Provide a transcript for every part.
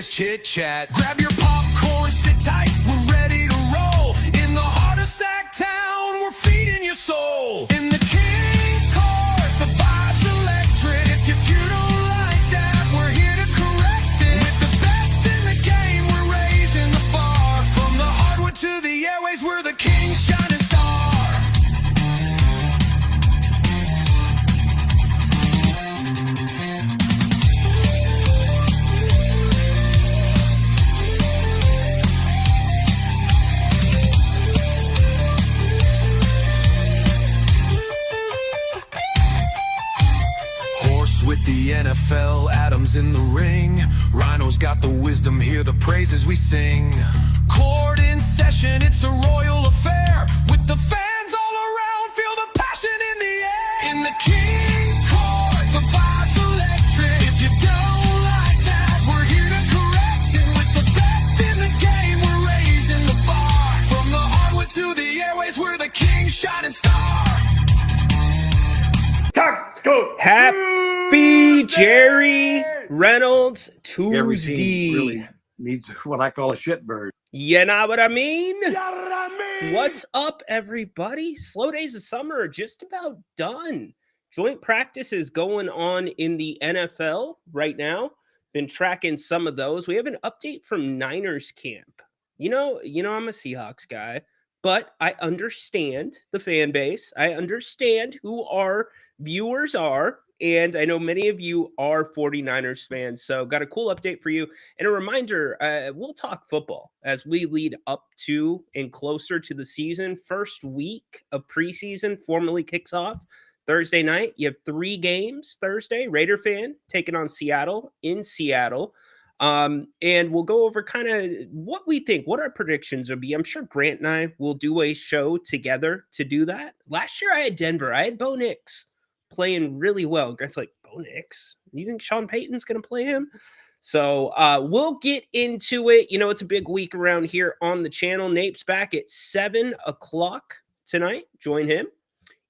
latest chit chat. Grab your popcorn, sit tight, we're ready to roll. In the heart of Sacktown, we're feeding your soul. In the King's Court, the vibe's electric. If you don't like that, we're here to correct it. With the best in the game, we're raising the bar. From the hardwood to the airways, we're the King's shining star. With the NFL, Adams in the ring. Reynolds got the wisdom, hear the praises we sing. Court in session, it's a royal affair. With the fans all around, feel the passion in the air. In the King's Court, the vibe's electric. If you don't like that, we're here to correct it. With the best in the game, we're raising the bar. From the hardwood to the airways, we're the King's shining star. Taco. Happy Jerry Reynolds Tuesday. Every team really needs what I call a shitbird. You know what I mean? What's up, everybody? Slow days of summer are just about done. Joint practices going on in the NFL right now. Been tracking some of those. We have an update from Niners camp. You know, I'm a Seahawks guy, but I understand the fan base. I understand who our viewers are. And I know many of you are 49ers fans, so got a cool update for you. And a reminder, we'll talk football as we lead up to and closer to the season. First week of preseason formally kicks off Thursday night. You have 3 games Thursday. Raider fan taking on Seattle in Seattle. And we'll go over kind of what we think, what our predictions would be. I'm sure Grant and I will do a show together to do that. Last year I had Denver. I had Bo Nix playing really well. Grant's like, Bo Nix? You think Sean Payton's going to play him? So we'll get into it. You know, it's a big week around here on the channel. Nape's back at 7 o'clock tonight. Join him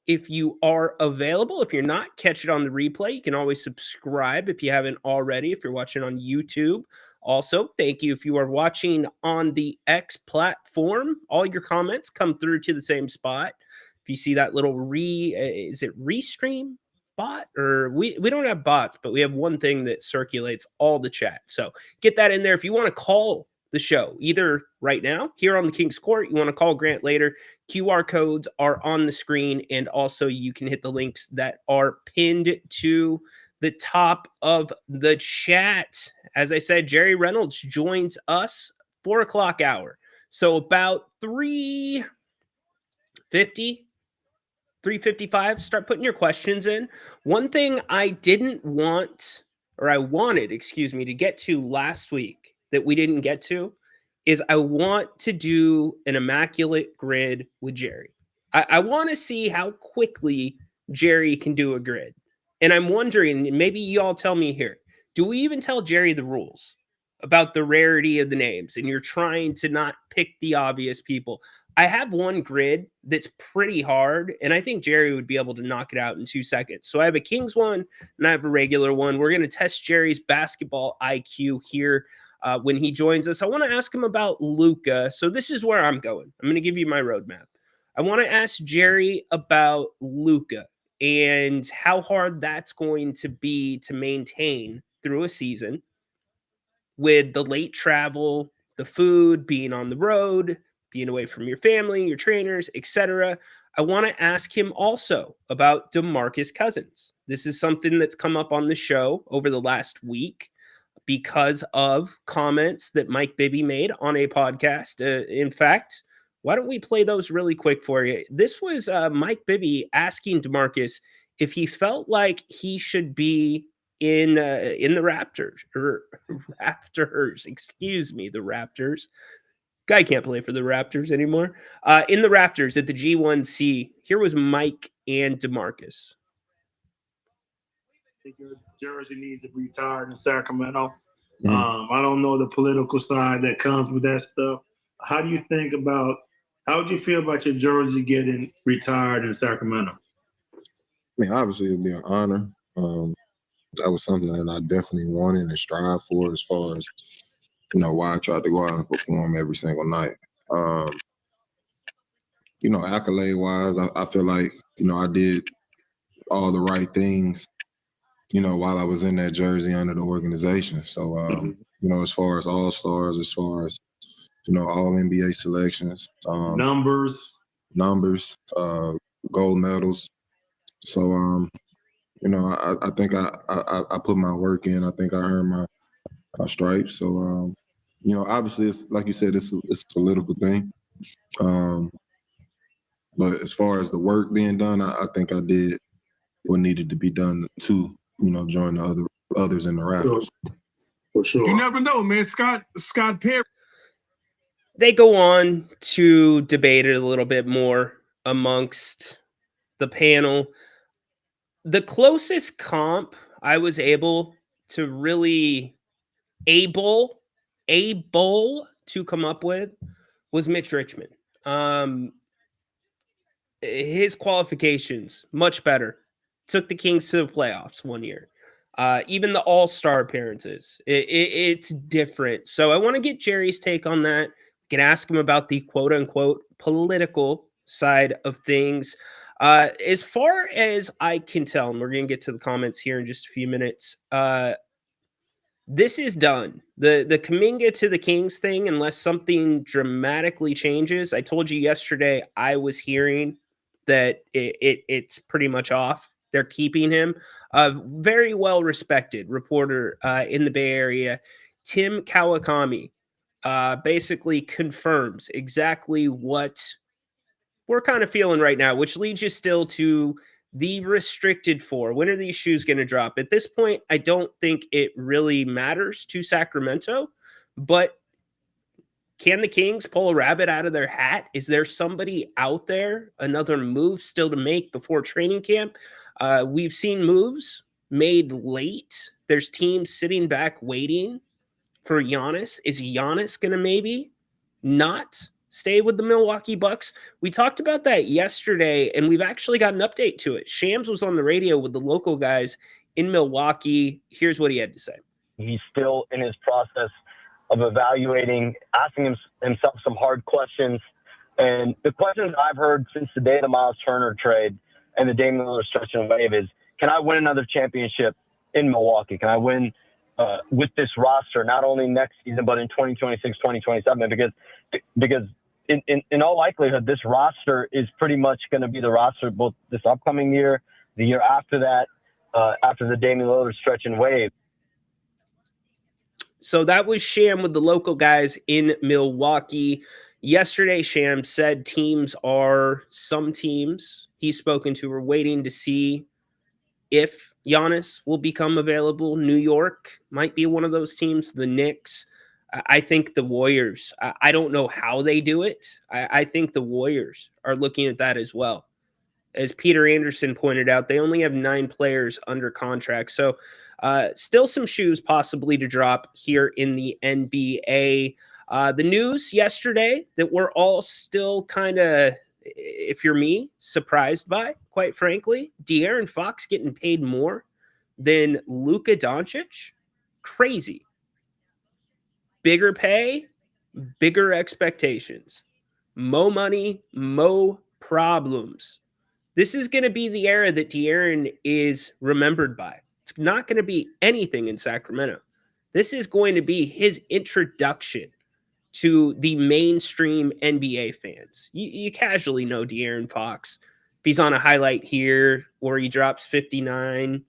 if you are available. If you're not, catch it on the replay. You can always subscribe if you haven't already, if you're watching on YouTube. Also, thank you if you are watching on the X platform. All your comments come through to the same spot. If you see that little is it Restream bot? Or we don't have bots, but we have one thing that circulates all the chat. So get that in there. If you want to call the show, either right now here on the King's Court, you want to call Grant later, QR codes are on the screen. And also you can hit the links that are pinned to the top of the chat. As I said, Jerry Reynolds joins us 4 o'clock hour. So about 3:55, start putting your questions in. One thing I wanted to get to last week that we didn't get to is I want to do an immaculate grid with Jerry. I want to see how quickly Jerry can do a grid. And I'm wondering, maybe you all tell me here, do we even tell Jerry the rules about the rarity of the names and you're trying to not pick the obvious people? I have one grid that's pretty hard, and I think Jerry would be able to knock it out in 2 seconds. So I have a Kings one, and I have a regular one. We're going to test Jerry's basketball IQ here when he joins us. I want to ask him about Luka. So this is where I'm going. I'm going to give you my roadmap. I want to ask Jerry about Luka and how hard that's going to be to maintain through a season with the late travel, the food, being on the road, being away from your family, your trainers, etc. I want to ask him also about DeMarcus Cousins. This is something that's come up on the show over the last week because of comments that Mike Bibby made on a podcast. In fact, why don't we play those really quick for you? This was Mike Bibby asking DeMarcus if he felt like he should be in the Raptors. The Raptors. Guy can't play for the Raptors anymore. In the Raptors at the G1C, here was Mike and DeMarcus. I think your jersey needs to be retired in Sacramento. I don't know the political side that comes with that stuff. How would you feel about your jersey getting retired in Sacramento? I mean, obviously it would be an honor. That was something that I definitely wanted and strive for as far as why I tried to go out and perform every single night. Accolade-wise, I feel like, I did all the right things, while I was in that jersey under the organization. So, as far as all-stars, as far as, all NBA selections, numbers, gold medals. So, I think I put my work in. I think I earned my stripes. So, obviously, it's like you said, it's a political thing. But as far as the work being done, I think I did what needed to be done to, join the others in the raffles. For sure. You never know, man. Scott Perry. They go on to debate it a little bit more amongst the panel. The closest comp I was able to to come up with was Mitch Richmond. His qualifications much better. Took the Kings to the playoffs one year. Even the All-Star appearances, it's different. So I want to get Jerry's take on that. We can ask him about the quote-unquote political side of things. As far as I can tell, and we're going to get to the comments here in just a few minutes, this is done. The Kuminga to the Kings thing, unless something dramatically changes. I told you yesterday I was hearing that it's pretty much off. They're keeping him. A very well respected reporter in the Bay Area, Tim Kawakami, basically confirms exactly what we're kind of feeling right now, which leads you still to the restricted four. When are these shoes going to drop? At this point, I don't think it really matters to Sacramento, but can the Kings pull a rabbit out of their hat? Is there somebody out there, another move still to make before training camp? We've seen moves made late. There's teams sitting back waiting for Giannis. Is Giannis going to maybe not stay with the Milwaukee Bucks? We talked about that yesterday, and we've actually got an update to it. Shams was on the radio with the local guys in Milwaukee. Here's what he had to say. He's still in his process of evaluating, asking himself some hard questions. And the questions I've heard since the day of the Miles Turner trade and the Damian Lillard stretch and wave is, can I win another championship in Milwaukee? Can I win with this roster, not only next season, but in 2026, 2027? Because in all likelihood, this roster is pretty much going to be the roster both this upcoming year, the year after that, after the Damian Lillard stretch and wave. So that was Sham with the local guys in Milwaukee. Yesterday, Sham said some teams he's spoken to are waiting to see if Giannis will become available. New York might be one of those teams. The Knicks. I think the Warriors. I don't know how they do it. I think the Warriors are looking at that as well. As Peter Anderson pointed out, they only have 9 players under contract. So still some shoes possibly to drop here in the NBA. The news yesterday that we're all still kind of, if you're me, surprised by, quite frankly, De'Aaron Fox getting paid more than Luka Doncic. Crazy. Bigger pay, bigger expectations. Mo money, mo problems. This is going to be the era that De'Aaron is remembered by. It's not going to be anything in Sacramento. This is going to be his introduction to the mainstream NBA fans. You casually know De'Aaron Fox. If he's on a highlight here or he drops 59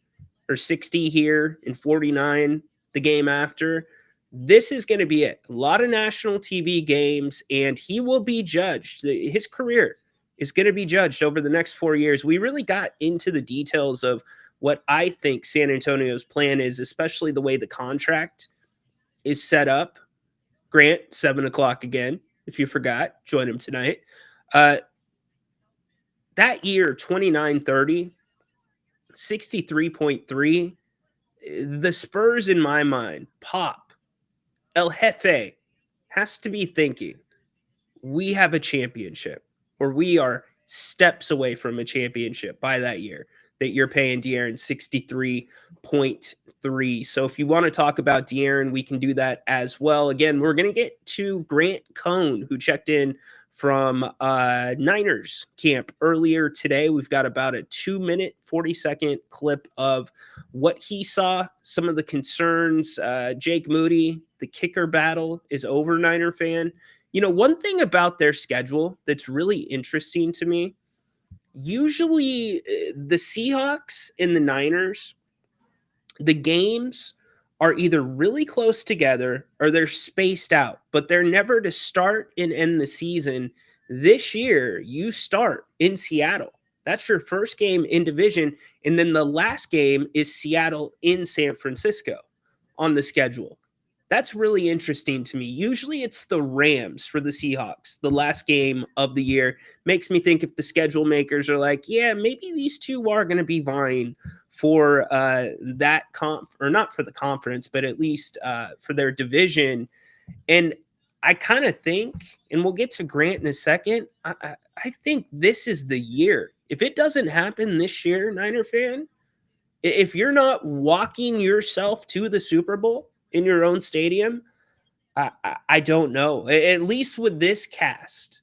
or 60 here and 49 the game after, this is going to be it. A lot of national TV games, and he will be judged. His career is going to be judged over the next 4 years. We really got into the details of what I think San Antonio's plan is, especially the way the contract is set up. Grant, 7 o'clock again. If you forgot, join him tonight. That year, 29-30, 63.3, the Spurs, in my mind, Pop, El Jefe, has to be thinking, we have a championship, or we are steps away from a championship by that year. that you're paying De'Aaron 63.3. So if you want to talk about De'Aaron, we can do that as well. Again, we're going to get to Grant Cohn, who checked in from Niners camp earlier today. We've got about a 2-minute, 40-second clip of what he saw, some of the concerns. Jake Moody, the kicker battle is over, Niner fan. You know, one thing about their schedule that's really interesting to me, usually the Seahawks and the Niners, the games are either really close together or they're spaced out, but they're never to start and end the season. This year, you start in Seattle. That's your first game in division. And then the last game is Seattle in San Francisco on the schedule. That's really interesting to me. Usually it's the Rams for the Seahawks, the last game of the year. Makes me think if the schedule makers are like, yeah, maybe these two are going to be vying for that or not for the conference, but at least for their division. And I kind of think, and we'll get to Grant in a second, I think this is the year. If it doesn't happen this year, Niner fan, if you're not walking yourself to the Super Bowl in your own stadium, I don't know. At least with this cast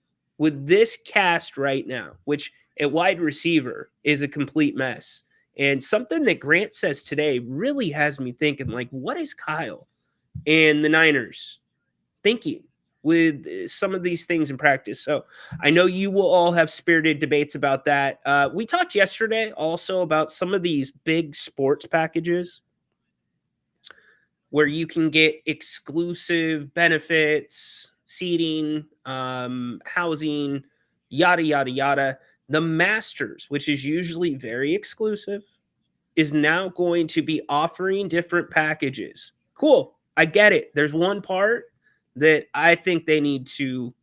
right now, which at wide receiver is a complete mess. And something that Grant says today really has me thinking, like, what is Kyle and the Niners thinking with some of these things in practice? So I know you will all have spirited debates about that. We talked yesterday also about some of these big sports packages where you can get exclusive benefits, seating, housing, yada, yada, yada. The Masters, which is usually very exclusive, is now going to be offering different packages. Cool. I get it. There's one part that I think they need to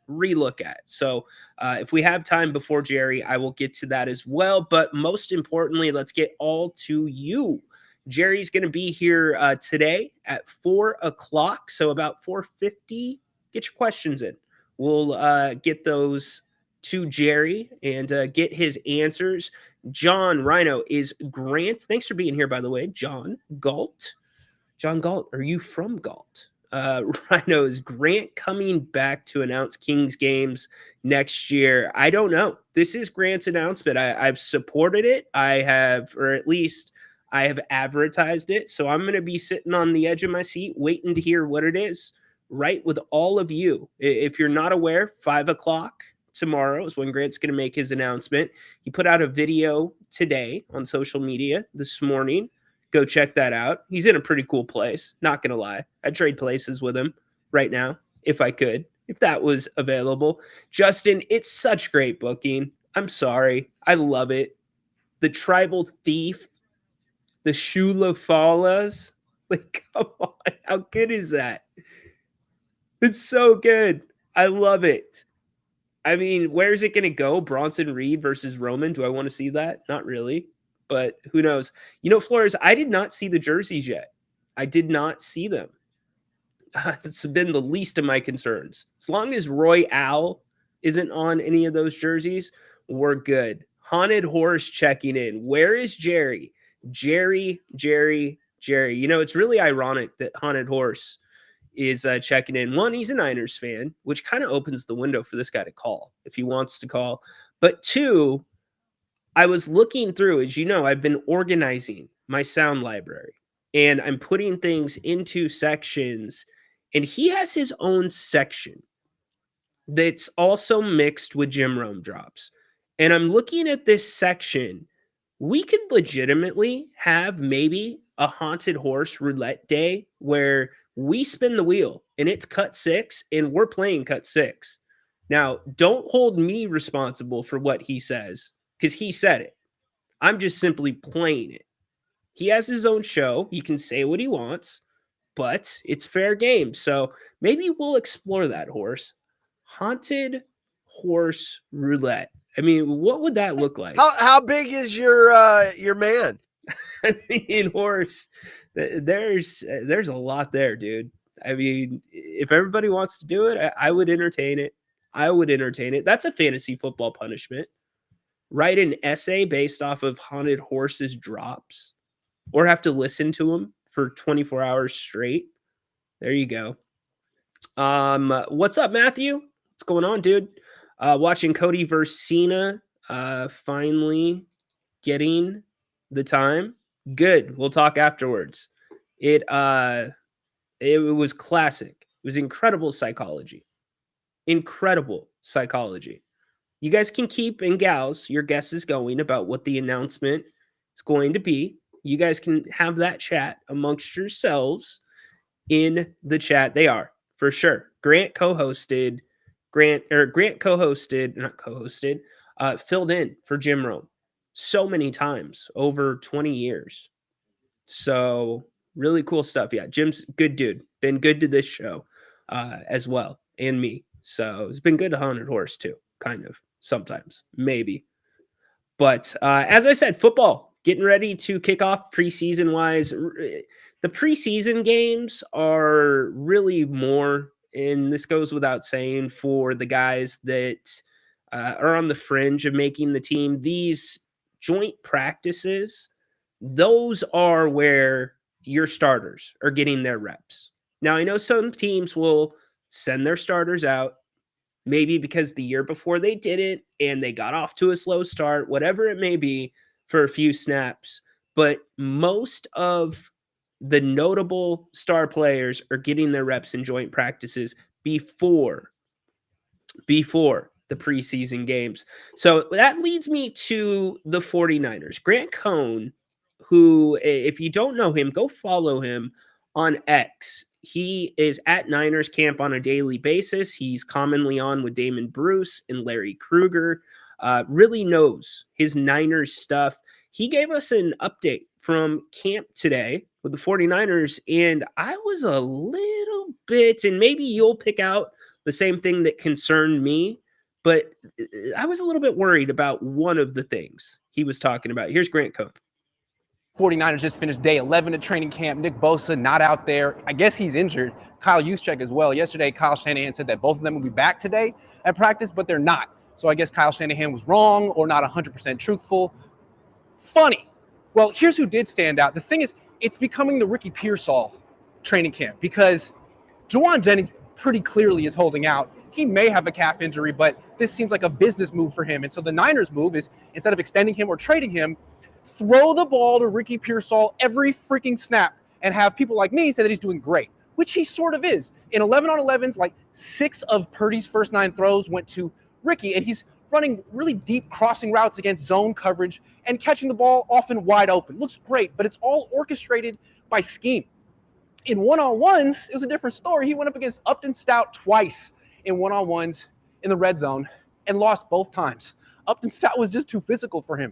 relook at. So if we have time before Jerry, I will get to that as well. But most importantly, let's get all to you. Jerry's going to be here today at 4 o'clock. So about 4:50, get your questions in. We'll get those to Jerry and get his answers. John Rhino is Grant. Thanks for being here, by the way, John Galt. John Galt, are you from Galt? Rhino, is Grant coming back to announce Kings games next year? I don't know. This is Grant's announcement. I've supported it. I have, or at least I have advertised it. So I'm going to be sitting on the edge of my seat waiting to hear what it is, right, with all of you. If you're not aware, 5 o'clock tomorrow is when Grant's going to make his announcement. He put out a video today on social media this morning. Go check that out. He's in a pretty cool place. Not going to lie. I'd trade places with him right now if I could, if that was available. Justin, it's such great booking. I'm sorry. I love it. The Tribal Thief, the Shula Falas. Like, come on. How good is that? It's so good. I love it. I mean, where is it going to go? Bronson Reed versus Roman. Do I want to see that? Not really, but who knows? You know, Flores, I did not see the jerseys yet. I did not see them. It's been the least of my concerns. As long as Roy Al isn't on any of those jerseys, we're good. Haunted Horse checking in. Where is Jerry? Jerry. You know, it's really ironic that Haunted Horse is checking in. One, he's a Niners fan, which kind of opens the window for this guy to call if he wants to call. But two, I was looking through, as you know, I've been organizing my sound library and I'm putting things into sections, and he has his own section that's also mixed with Jim Rome drops. And I'm looking at this section. We could legitimately have maybe a Haunted Horse roulette day where we spin the wheel and it's cut 6 and we're playing cut 6. Now, don't hold me responsible for what he says because he said it. I'm just simply playing it. He has his own show. He can say what he wants, but it's fair game. So maybe we'll explore that, Horse. Haunted Horse roulette. I mean, what would that look like? How big is your man? I mean, Horse, there's a lot there, dude. I mean, if everybody wants to do it, I would entertain it. That's a fantasy football punishment write an essay based off of haunted horses drops or have to listen to them for 24 hours straight. There you go. What's up, Matthew? What's going on, dude? Watching Cody versus Cena, finally getting the time. Good. We'll talk afterwards. It was classic. It was incredible psychology. Incredible psychology. You guys can keep, and gals, your guesses going about what the announcement is going to be. You guys can have that chat amongst yourselves in the chat. They are, for sure. Grant co-hosted, filled in for Jim Rome so many times over 20 years. So really cool stuff. Yeah, Jim's good dude. Been good to this show as well, and me. So it's been good to Haunted Horse too, kind of, sometimes, maybe. But as I said, football getting ready to kick off preseason wise. The preseason games are really more, and this goes without saying, for the guys that are on the fringe of making the team. These joint practices, those are where your starters are getting their reps. Now, I know some teams will send their starters out, maybe because the year before they didn't and they got off to a slow start, whatever it may be, for a few snaps. But most of the notable star players are getting their reps in joint practices before the preseason games. So that leads me to the 49ers. Grant Cohn, who, if you don't know him, go follow him on X. He is at Niners camp on a daily basis. He's commonly on with Damon Bruce and Larry Krueger. Really knows his Niners stuff. He gave us an update from camp today with the 49ers, and I was a little bit, and maybe you'll pick out the same thing that concerned me, but I was a little bit worried about one of the things he was talking about. Here's Grant Cohn. 49ers just finished day 11 of training camp. Nick Bosa not out there. I guess he's injured. Kyle Juszczyk as well. Yesterday, Kyle Shanahan said that both of them will be back today at practice, but they're not. So I guess Kyle Shanahan was wrong or not 100% truthful. Funny. Well, here's who did stand out. The thing is, it's becoming the Ricky Pearsall training camp because Juwan Jennings pretty clearly is holding out. He may have a calf injury, but this seems like a business move for him. And so the Niners move is, instead of extending him or trading him, throw the ball to Ricky Pearsall every freaking snap and have people like me say that he's doing great, which he sort of is. In 11-on-11s, like 6 of Purdy's first 9 throws went to Ricky, and he's running really deep crossing routes against zone coverage and catching the ball often wide open. Looks great, but it's all orchestrated by scheme. In one-on-ones, it was a different story. He went up against Upton Stout twice in one-on-ones in the red zone and lost both times. Upton Stout was just too physical for him.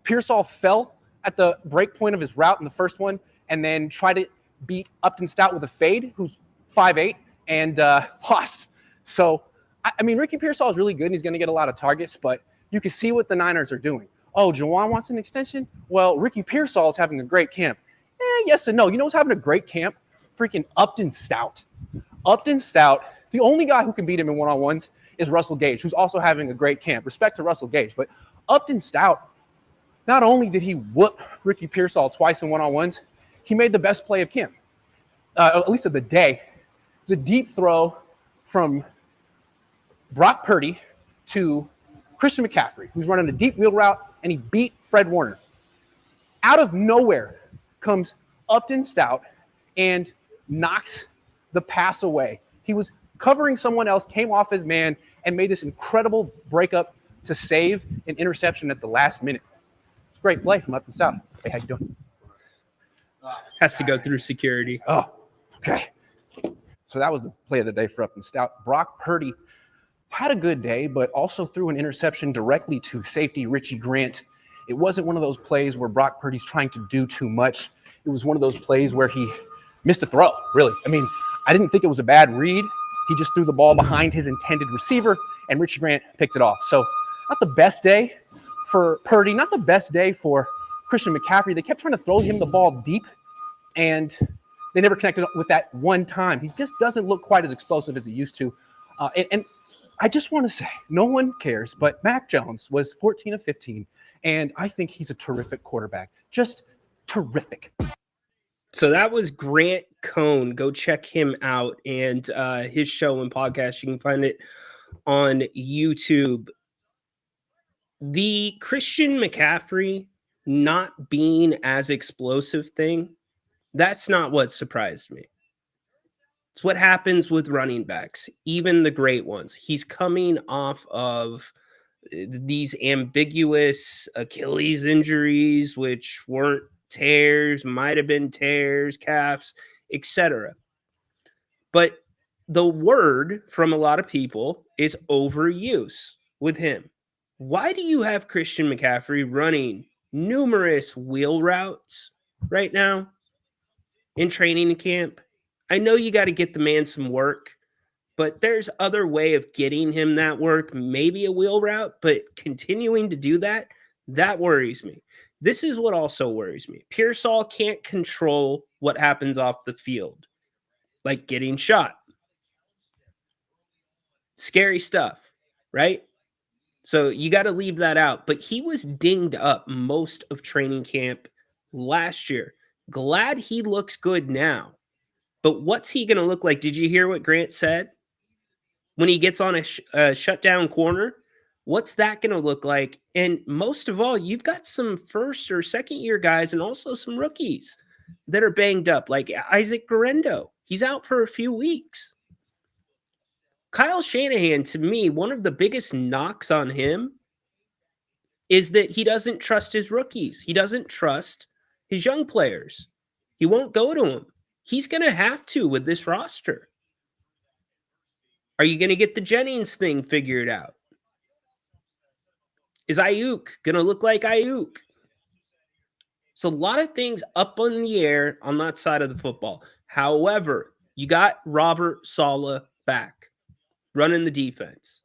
Pearsall fell at the break point of his route in the first one and then tried to beat Upton Stout with a fade, who's 5'8", and lost. So, I mean, Ricky Pearsall is really good and he's going to get a lot of targets, but you can see what the Niners are doing. Oh, Juwan wants an extension? Well, Ricky Pearsall is having a great camp. Yes and no. You know who's having a great camp? Freaking Upton Stout. Upton Stout, the only guy who can beat him in one-on-ones is Russell Gage, who's also having a great camp. Respect to Russell Gage, but Upton Stout, not only did he whoop Ricky Pearsall twice in one-on-ones, he made the best play of camp, at least of the day. It was a deep throw from Brock Purdy to Christian McCaffrey, who's running a deep wheel route, and he beat Fred Warner. Out of nowhere comes Upton Stout and knocks the pass away. He was covering someone else, came off his man, and made this incredible breakup to save an interception at the last minute. It's a great play from Upton Stout. Hey, how you doing? Has to go through security. Oh, okay. So that was the play of the day for Upton Stout. Brock Purdy had a good day, but also threw an interception directly to safety Richie Grant. It wasn't one of those plays where Brock Purdy's trying to do too much. It was one of those plays where he missed a throw, really. I mean, I didn't think it was a bad read. He just threw the ball behind his intended receiver, and Richie Grant picked it off. So not the best day for Purdy, not the best day for Christian McCaffrey. They kept trying to throw him the ball deep, and they never connected with that one time. He just doesn't look quite as explosive as he used to. And I just want to say, no one cares, but Mac Jones was 14 of 15, and I think he's a terrific quarterback. Just terrific. So that was Grant Cohn. Go check him out and his show and podcast. You can find it on YouTube. The Christian McCaffrey not being as explosive thing, that's not what surprised me. It's what happens with running backs, even the great ones. He's coming off of these ambiguous Achilles injuries, which weren't tears, might have been tears, calves, etc. But the word from a lot of people is overuse with him. Why do you have Christian McCaffrey running numerous wheel routes right now in training camp? I know you got to get the man some work, but there's other way of getting him that work, maybe a wheel route, but continuing to do that, that worries me. This is what also worries me. Pearsall can't control what happens off the field, like getting shot. Scary stuff, right? So you got to leave that out. But he was dinged up most of training camp last year. Glad he looks good now. But what's he going to look like? Did you hear what Grant said? When he gets on a shutdown corner, what's that going to look like? And most of all, you've got some first or second year guys and also some rookies that are banged up, like Isaac Guerrero. He's out for a few weeks. Kyle Shanahan, to me, one of the biggest knocks on him is that he doesn't trust his rookies. He doesn't trust his young players. He won't go to them. He's going to have to with this roster. Are you going to get the Jennings thing figured out? Is Ayuk going to look like Ayuk? So a lot of things up in the air on that side of the football. However, you got Robert Saleh back running the defense.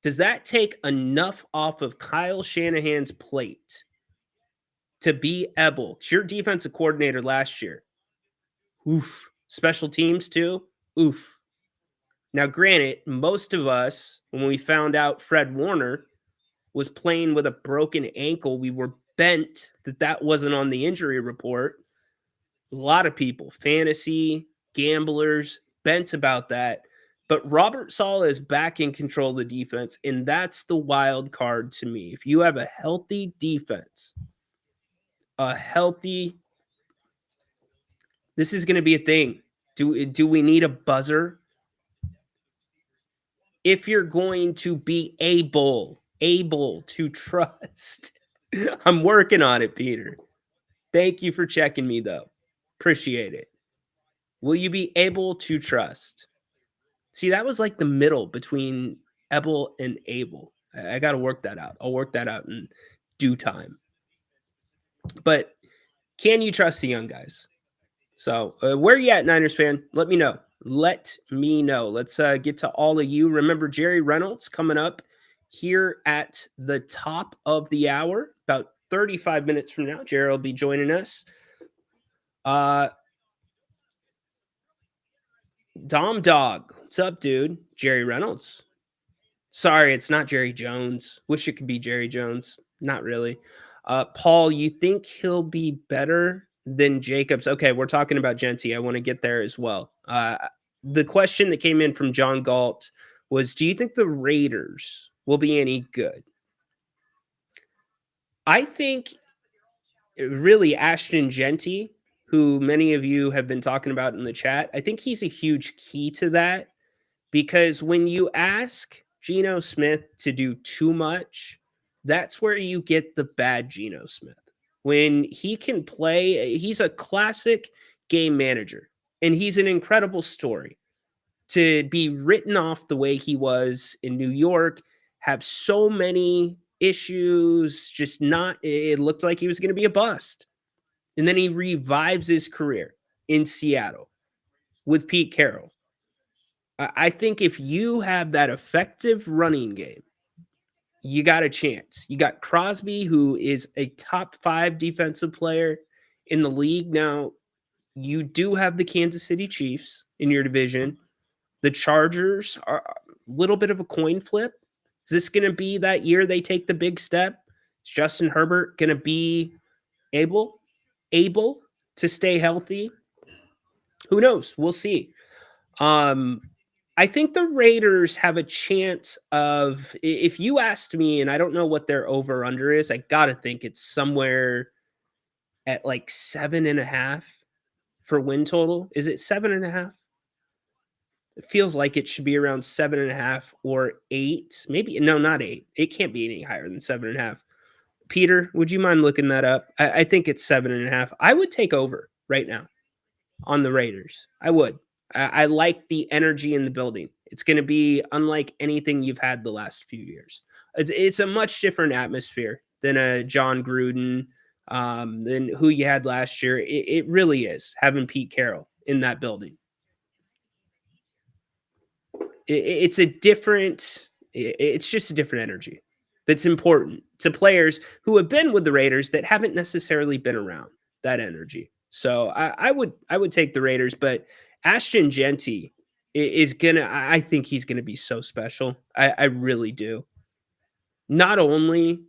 Does that take enough off of Kyle Shanahan's plate to be able? It's your defensive coordinator last year. Oof. Special teams too? Oof. Now, granted, most of us, when we found out Fred Warner was playing with a broken ankle, we were bent that wasn't on the injury report. A lot of people, fantasy, gamblers, bent about that. But Robert Saleh is back in control of the defense, and that's the wild card to me. If you have a healthy defense, this is going to be a thing. Do we need a buzzer? If you're going to be able to trust. I'm working on it, Peter. Thank you for checking me, though. Appreciate it. Will you be able to trust? See, that was like the middle between Ebel and Abel. I got to work that out. I'll work that out in due time. But can you trust the young guys? So where you at, Niners fan? Let me know. Let me know. Let's get to all of you. Remember, Jerry Reynolds coming up here at the top of the hour. About 35 minutes from now, Jerry will be joining us. Dom Dog. What's up, dude? Jerry Reynolds. Sorry, it's not Jerry Jones. Wish it could be Jerry Jones. Not really. Paul, you think he'll be better than Jacobs? Okay, we're talking about Genty. I want to get there as well. The question that came in from John Galt was, do you think the Raiders will be any good? I think really Ashton Genty, who many of you have been talking about in the chat, I think he's a huge key to that, because when you ask Geno Smith to do too much, that's where you get the bad Geno Smith. When he can play, he's a classic game manager, and he's an incredible story. To be written off the way he was in New York, have so many issues, just not, it looked like he was going to be a bust. And then he revives his career in Seattle with Pete Carroll. I think if you have that effective running game, you got a chance. You got Crosby, who is a top 5 defensive player in the league. Now, you do have the Kansas City Chiefs in your division. The Chargers little bit of a coin flip. Is this going to be that year they take the big step? Is Justin Herbert going to be able to stay healthy? Who knows? We'll see. I think the Raiders have a chance of, if you asked me, and I don't know what their over under is, I got to think it's somewhere at like 7.5 for win total. Is it 7.5? It feels like it should be around 7.5 or 8. Maybe, no, not 8. It can't be any higher than 7.5. Peter, would you mind looking that up? I think it's 7.5. I would take over right now on the Raiders. I would. I like the energy in the building. It's going to be unlike anything you've had the last few years. It's a much different atmosphere than a John Gruden, than who you had last year. It really is, having Pete Carroll in that building. It's just a different energy that's important to players who have been with the Raiders that haven't necessarily been around that energy. So I would take the Raiders, but Ashton Genty is I think he's gonna be so special. I really do. Not only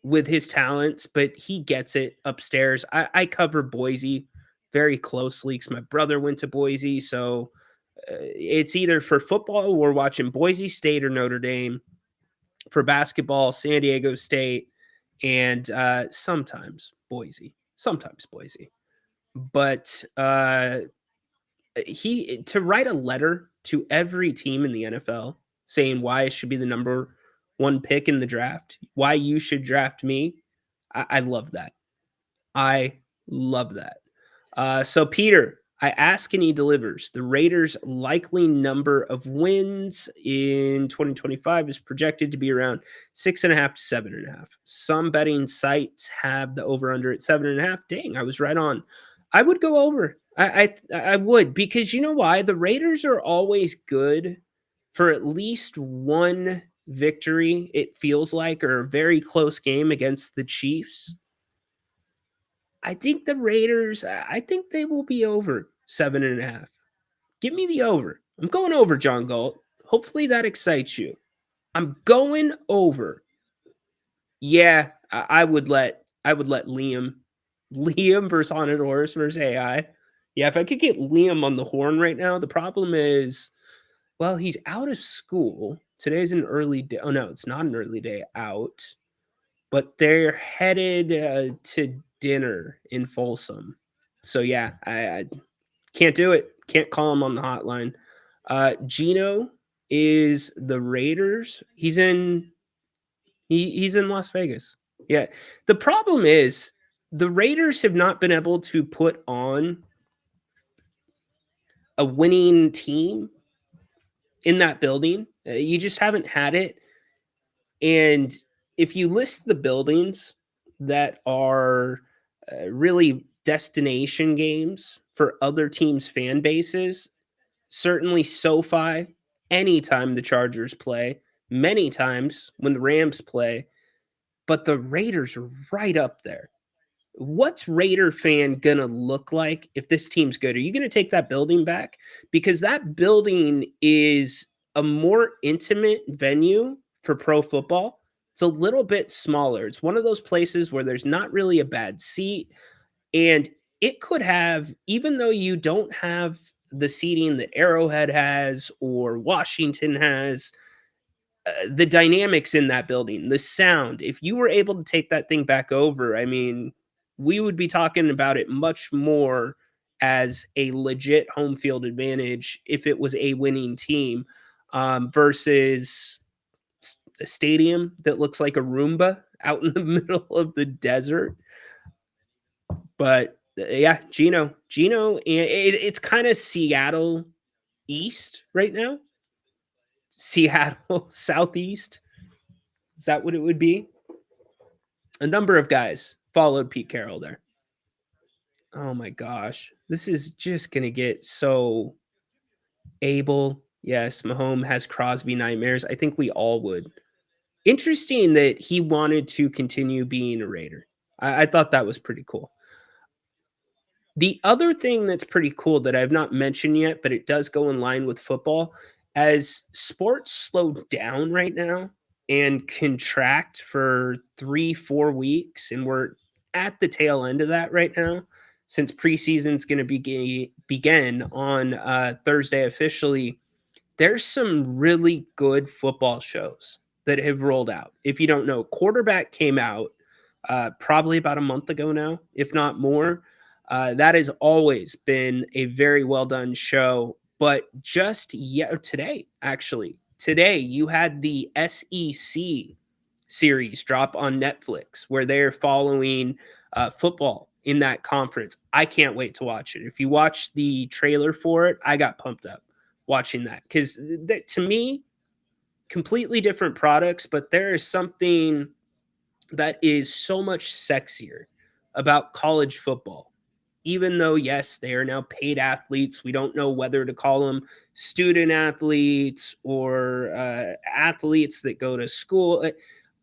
with his talents, but he gets it upstairs. I cover Boise very closely because my brother went to Boise, so it's either for football, we're watching Boise State or Notre Dame. For basketball, San Diego State, and sometimes Boise. But he to write a letter to every team in the NFL saying why it should be the number one pick in the draft, why you should draft me. I love that. I love that. So Peter, I ask and he delivers. The Raiders' likely number of wins in 2025 is projected to be around 6.5 to 7.5. Some betting sites have the over/under at 7.5. Dang, I was right on. I would go over. I would, because you know why? The Raiders are always good for at least one victory, it feels like, or a very close game against the Chiefs. I think the Raiders, I think they will be over 7.5. Give me the over. I'm going over, John Galt. Hopefully that excites you. I'm going over. Yeah, I would let Liam versus Haunted Horse versus AI. Yeah, if I could get Liam on the horn right now, the problem is, well, he's out of school. Today's an early day. Oh, no, it's not an early day out. But they're headed to dinner in Folsom. So, yeah, I can't do it. Can't call him on the hotline. Gino is the Raiders. He's in Las Vegas. Yeah. The problem is the Raiders have not been able to put on a winning team in that building. You just haven't had it. And if you list the buildings that are really destination games for other teams' fan bases, certainly SoFi, anytime the Chargers play, many times when the Rams play, but the Raiders are right up there. What's Raider fan gonna look like if this team's good? Are you gonna take that building back? Because that building is a more intimate venue for pro football. It's a little bit smaller. It's one of those places where there's not really a bad seat. And it could have, even though you don't have the seating that Arrowhead has or Washington has, the dynamics in that building, the sound, if you were able to take that thing back over, I mean, we would be talking about it much more as a legit home field advantage if it was a winning team, versus a stadium that looks like a Roomba out in the middle of the desert. But yeah, Gino, and it's kind of Seattle East right now. Seattle Southeast. Is that what it would be? A number of guys followed Pete Carroll there. Oh my gosh. This is just going to get so able. Yes, Mahomes has Crosby nightmares. I think we all would. Interesting that he wanted to continue being a Raider. I thought that was pretty cool. The other thing that's pretty cool that I've not mentioned yet, but it does go in line with football, As sports slow down right now and contract for 3-4 weeks, and we're at the tail end of that right now, since preseason's going to begin on Thursday officially. There's some really good football shows that have rolled out. If you don't know, Quarterback came out probably about a month ago now, if not more. That has always been a very well done show. But just today, actually, today you had the SEC series drop on Netflix where they're following football in that conference. I can't wait to watch it. If you watch the trailer for it, I got pumped up watching that because to me, completely different products, but there is something that is so much sexier about college football. Even though, yes, they are now paid athletes, we don't know whether to call them student athletes or athletes that go to school.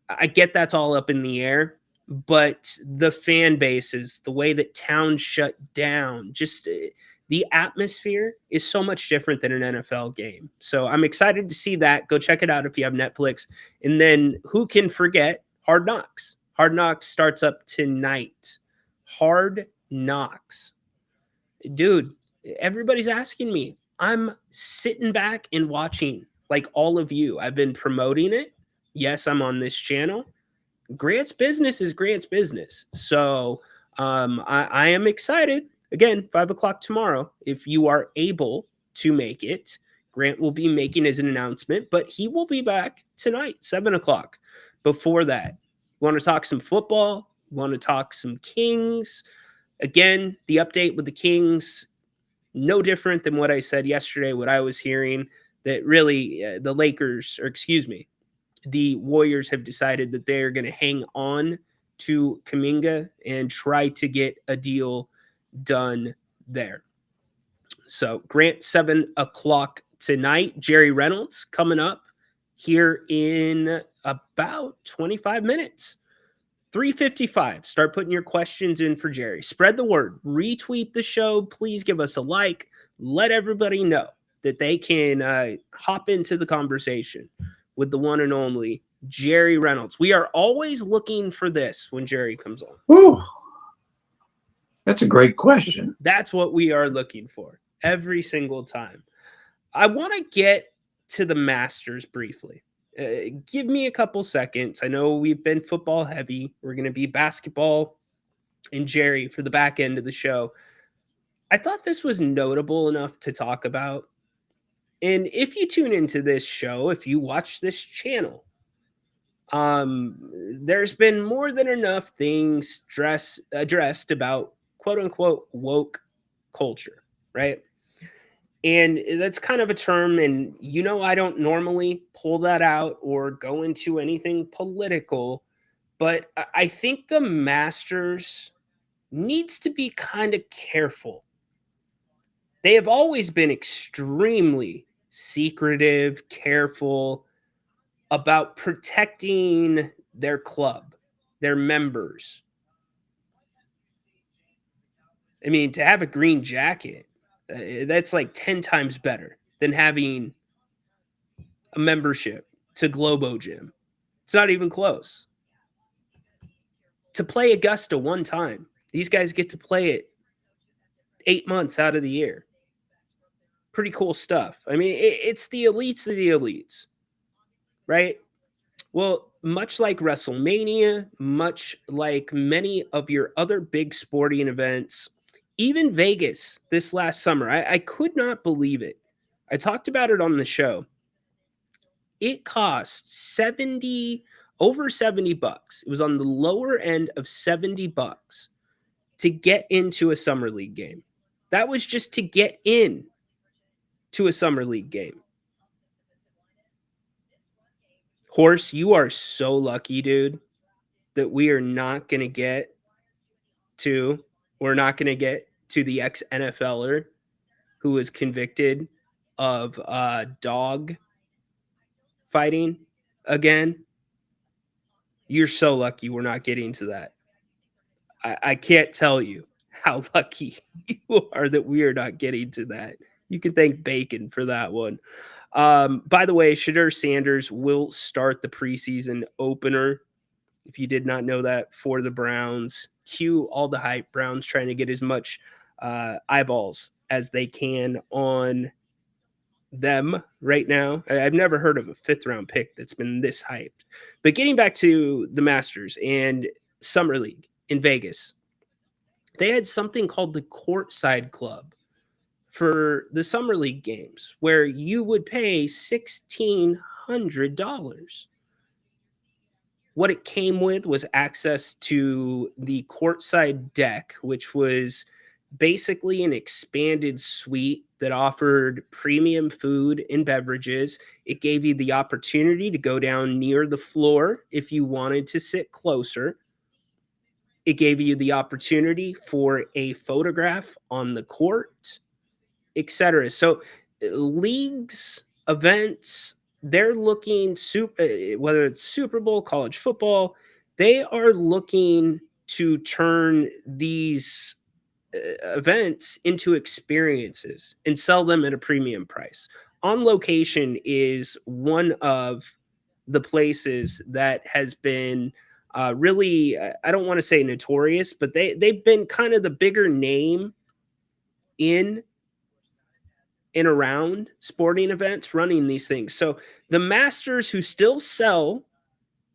I get that's all up in the air, but the fan bases, the way that towns shut down, just the atmosphere is so much different than an NFL game. So I'm excited to see that. Go check it out if you have Netflix. And then who can forget Hard Knocks? Hard Knocks starts up tonight. Hard Knocks. Dude, everybody's asking me. I'm sitting back and watching like all of you. I've been promoting it. Yes, I'm on this channel. Grant's business is Grant's business. So I am excited. Again, 5 o'clock tomorrow. If you are able to make it, Grant will be making his announcement, but he will be back tonight, 7 o'clock. Before that, want to talk some football? Want to talk some Kings? Again, the update with the Kings, no different than what I said yesterday, what I was hearing, that really the Lakers, or excuse me, the Warriors have decided that they're going to hang on to Kuminga and try to get a deal done there. So Grant, 7 o'clock tonight. Jerry Reynolds coming up here in about 25 minutes. 3:55. Start putting your questions in for Jerry. Spread the word. Retweet the show. Please give us a like. Let everybody know that they can hop into the conversation with the one and only Jerry Reynolds. We are always looking for this when Jerry comes on. Whew. That's a great question. That's what we are looking for every single time. I want to get to the Masters briefly. Give me a couple seconds. I know we've been football heavy. We're going to be basketball and Jerry for the back end of the show. I thought this was notable enough to talk about. And if you tune into this show, if you watch this channel, there's been more than enough things addressed about quote unquote woke culture, right? And that's kind of a term, and I don't normally pull that out or go into anything political, but I think the Masters needs to be kind of careful. They have always been extremely secretive, careful about protecting their club, their members. I mean, to have a green jacket, that's like 10 times better than having a membership to Globo Gym. It's not even close. To play Augusta one time, these guys get to play it 8 months out of the year. Pretty cool stuff. I mean, it's the elites of the elites, right? Well, much like WrestleMania, much like many of your other big sporting events, even Vegas this last summer, I could not believe it. I talked about it on the show. It cost over $70. It was on the lower end of $70 to get into a summer league game. That was just to get in to a summer league game. Horse, you are so lucky, dude, that we're not going to get to the ex-NFLer who was convicted of dog fighting again. You're so lucky we're not getting to that. I can't tell you how lucky you are that we are not getting to that. You can thank Bacon for that one. By the way, Shadur Sanders will start the preseason opener. If you did not know that, for the Browns. Cue all the hype. Browns trying to get as much eyeballs as they can on them right now. I've never heard of a 5th-round pick that's been this hyped. But getting back to the Masters and Summer League in Vegas, they had something called the Courtside Club for the Summer League games where you would pay $1,600. What it came with was access to the courtside deck, which was basically an expanded suite that offered premium food and beverages. It gave you the opportunity to go down near the floor if you wanted to sit closer. It gave you the opportunity for a photograph on the court, etc. So leagues, events, they're looking whether it's Super Bowl, college football, they are looking to turn these events into experiences and sell them at a premium price. On Location is one of the places that has been really, I don't want to say notorious, but they've been kind of the bigger name in and around sporting events running these things. So the Masters, who still sell,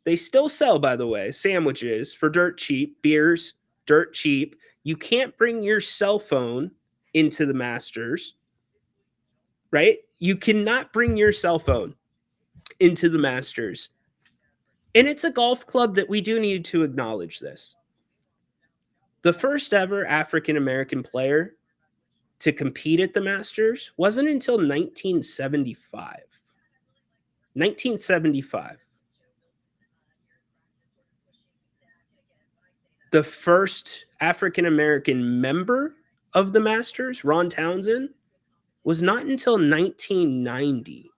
they still sell, by the way, sandwiches for dirt cheap, beers dirt cheap. You can't bring your cell phone into the Masters, right? You cannot bring your cell phone into the Masters. And it's a golf club that we do need to acknowledge this. The first ever African American player to compete at the Masters wasn't until 1975. 1975. The first African American member of the Masters, Ron Townsend, was not until 1990.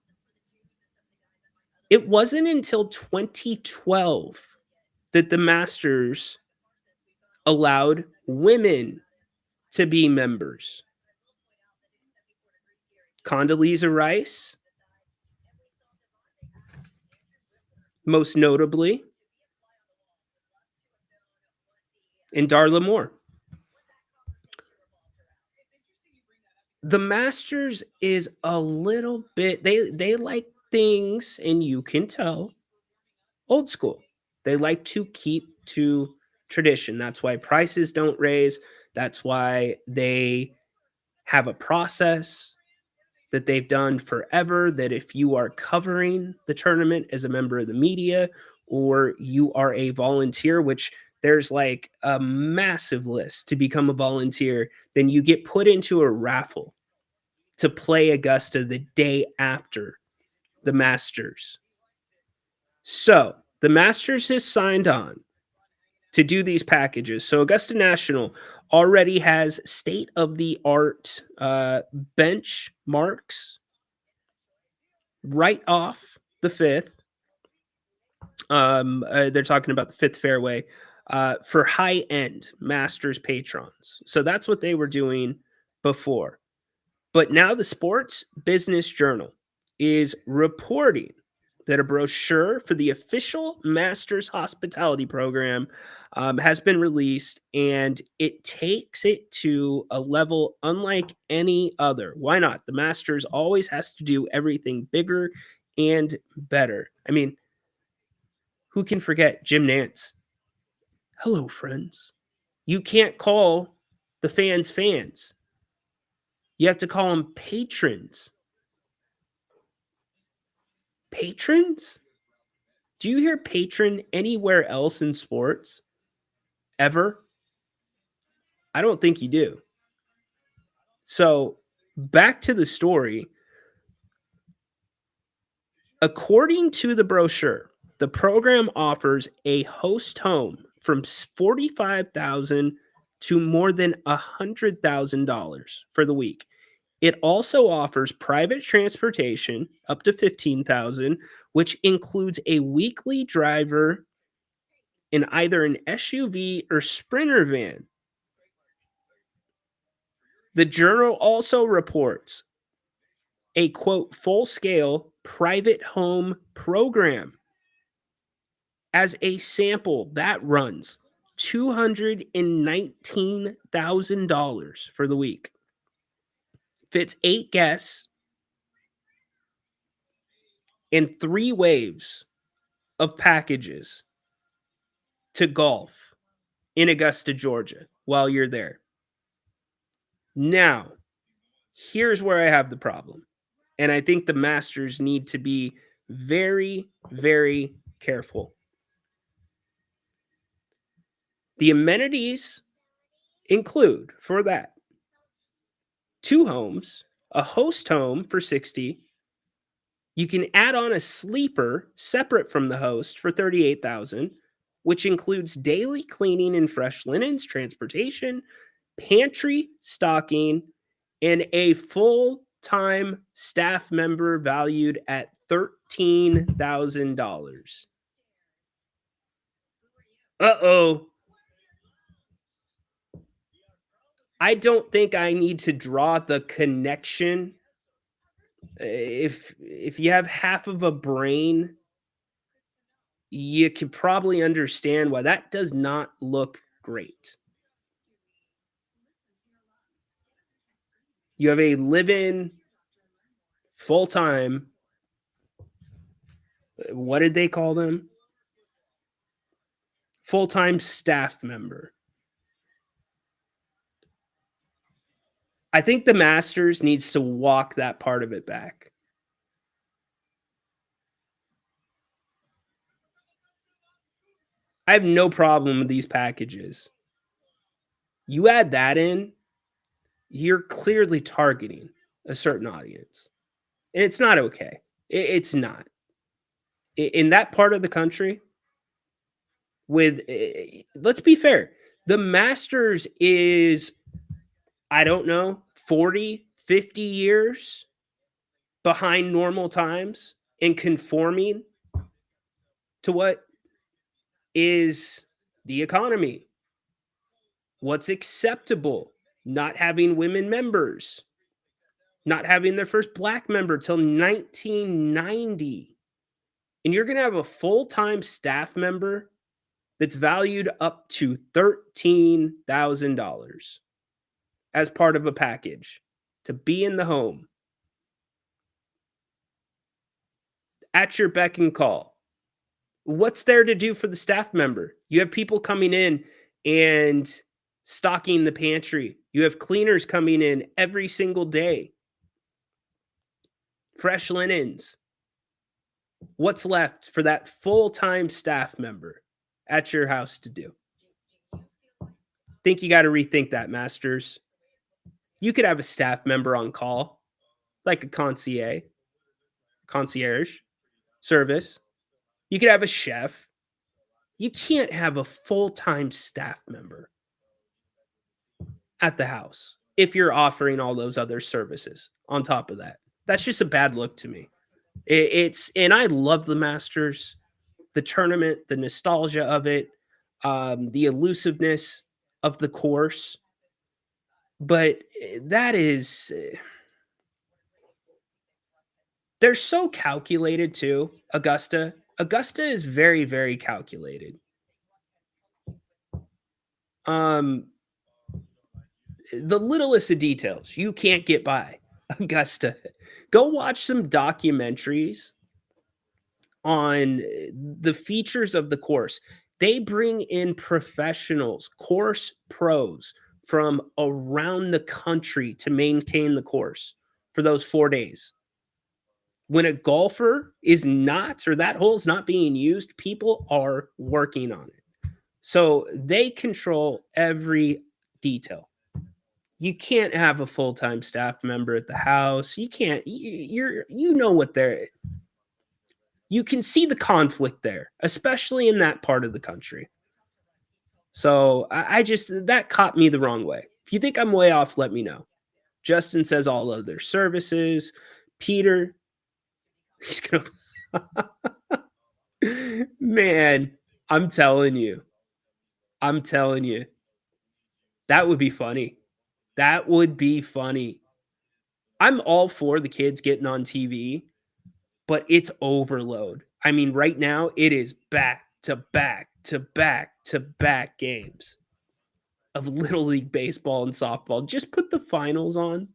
It wasn't until 2012 that the Masters allowed women to be members. Condoleezza Rice, most notably, and Darla Moore. The Masters is a little bit, they like things, and you can tell, old school. They like to keep to tradition. That's why prices don't raise. That's why they have a process that they've done forever, that if you are covering the tournament as a member of the media or you are a volunteer, which there's like a massive list to become a volunteer, then you get put into a raffle to play Augusta the day after the Masters. So the Masters has signed on to do these packages. So Augusta National already has state-of-the-art bench marks right off the 5th. They're talking about the 5th fairway for high-end Masters patrons. So that's what they were doing before. But now the Sports Business Journal is reporting that a brochure for the official Masters hospitality program has been released, and it takes it to a level unlike any other. Why not? The Masters always has to do everything bigger and better. I mean, who can forget Jim Nantz? Hello, friends. You can't call the fans fans. You have to call them patrons. Patrons? Do you hear patron anywhere else in sports? Ever? I don't think you do. So, back to the story. According to the brochure, the program offers a host home from $45,000 to more than $100,000 for the week. It also offers private transportation up to $15,000, which includes a weekly driver in either an SUV or Sprinter van. The Journal also reports a quote full-scale private home program. As a sample, that runs $219,000 for the week. Fits 8 guests and 3 waves of packages to golf in Augusta, Georgia while you're there. Now, here's where I have the problem. And I think the Masters need to be very, very careful. The amenities include, for that, 2 homes, a host home for $60,000. You can add on a sleeper separate from the host for $38,000, which includes daily cleaning and fresh linens, transportation, pantry stocking, and a full-time staff member valued at $13,000. Uh-oh. I don't think I need to draw the connection. If you have half of a brain, you can probably understand why that does not look great. You have a live-in full-time, what did they call them? Full-time staff member. I think the Masters needs to walk that part of it back. I have no problem with these packages. You add that in, you're clearly targeting a certain audience. And it's not okay. It's not. In that part of the country, with, let's be fair, the Masters is, I don't know, 40, 50 years behind normal times and conforming to what is the economy. What's acceptable? Not having women members, not having their first black member till 1990. And you're going to have a full-time staff member that's valued up to $13,000 as part of a package to be in the home at your beck and call. What's there to do for the staff member? You have people coming in and stocking the pantry. You have cleaners coming in every single day. Fresh linens. What's left for that full-time staff member at your house to do? Think you got to rethink that, Masters. You could have a staff member on call, like a concierge service. You could have a chef. You can't have a full-time staff member at the house if you're offering all those other services on top of that. That's just a bad look to me. And I love the Masters, the tournament, the nostalgia of it, the elusiveness of the course. But that is, they're so calculated too, Augusta. Augusta is very, very calculated. The littlest of details you can't get by Augusta. Go watch some documentaries on the features of the course. They bring in professionals, course pros from around the country to maintain the course for those 4 days. When a golfer is not, or that hole is not being used, people are working on it. So they control every detail. You can't have a full-time staff member at the house. You can't, you know what they're, you can see the conflict there, especially in that part of the country. So I just, that caught me the wrong way. If you think I'm way off, let me know. Justin says all of their services. Peter, he's going to, man, I'm telling you, that would be funny. That would be funny. I'm all for the kids getting on TV, but it's overload. I mean, right now it is back to back to back to back games of Little League baseball and softball. Just put the finals on.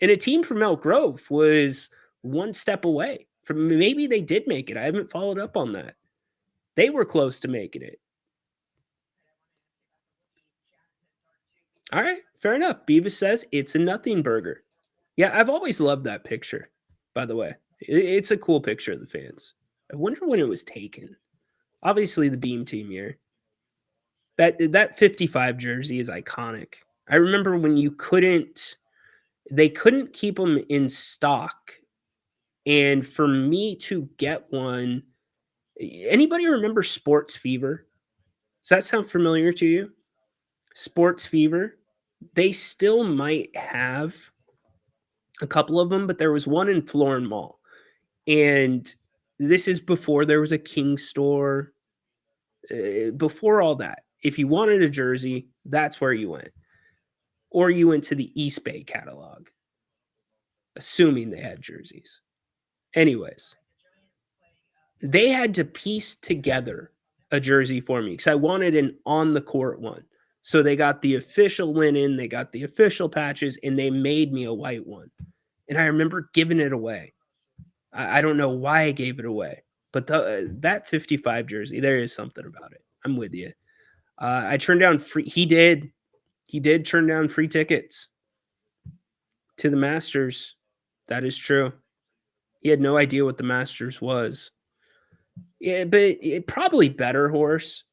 And a team from Elk Grove was one step away from, maybe they did make it. I haven't followed up on that. They were close to making it. All right, fair enough. Beavis says it's a nothing burger. Yeah, I've always loved that picture, by the way. It's a cool picture of the fans. I wonder when it was taken. Obviously, the Beam Team year. That 55 jersey is iconic. I remember when they couldn't keep them in stock. And for me to get one, anybody remember Sports Fever? Does that sound familiar to you? Sports Fever? They still might have a couple of them, but there was one in Florin Mall. And this is before there was a King store. Before all that, if you wanted a jersey, that's where you went. Or you went to the East Bay catalog, assuming they had jerseys. Anyways, they had to piece together a jersey for me because I wanted an on-the-court one. So they got the official linen, they got the official patches, and they made me a white one. And I remember giving it away. I don't know why I gave it away, but that 55 jersey, there is something about it. I'm with you. I turned down free. He did turn down free tickets to the Masters. That is true. He had no idea what the Masters was. Yeah, but it probably better, Horse,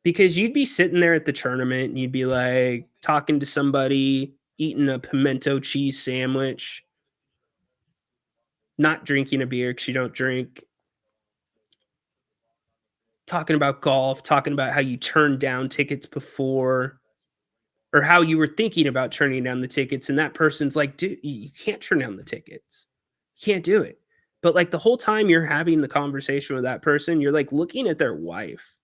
because you'd be sitting there at the tournament and you'd be like talking to somebody, eating a pimento cheese sandwich, not drinking a beer because you don't drink, talking about golf, talking about how you turned down tickets before, or how you were thinking about turning down the tickets. And that person's like, dude, you can't turn down the tickets. You can't do it. But like the whole time you're having the conversation with that person, you're like looking at their wife,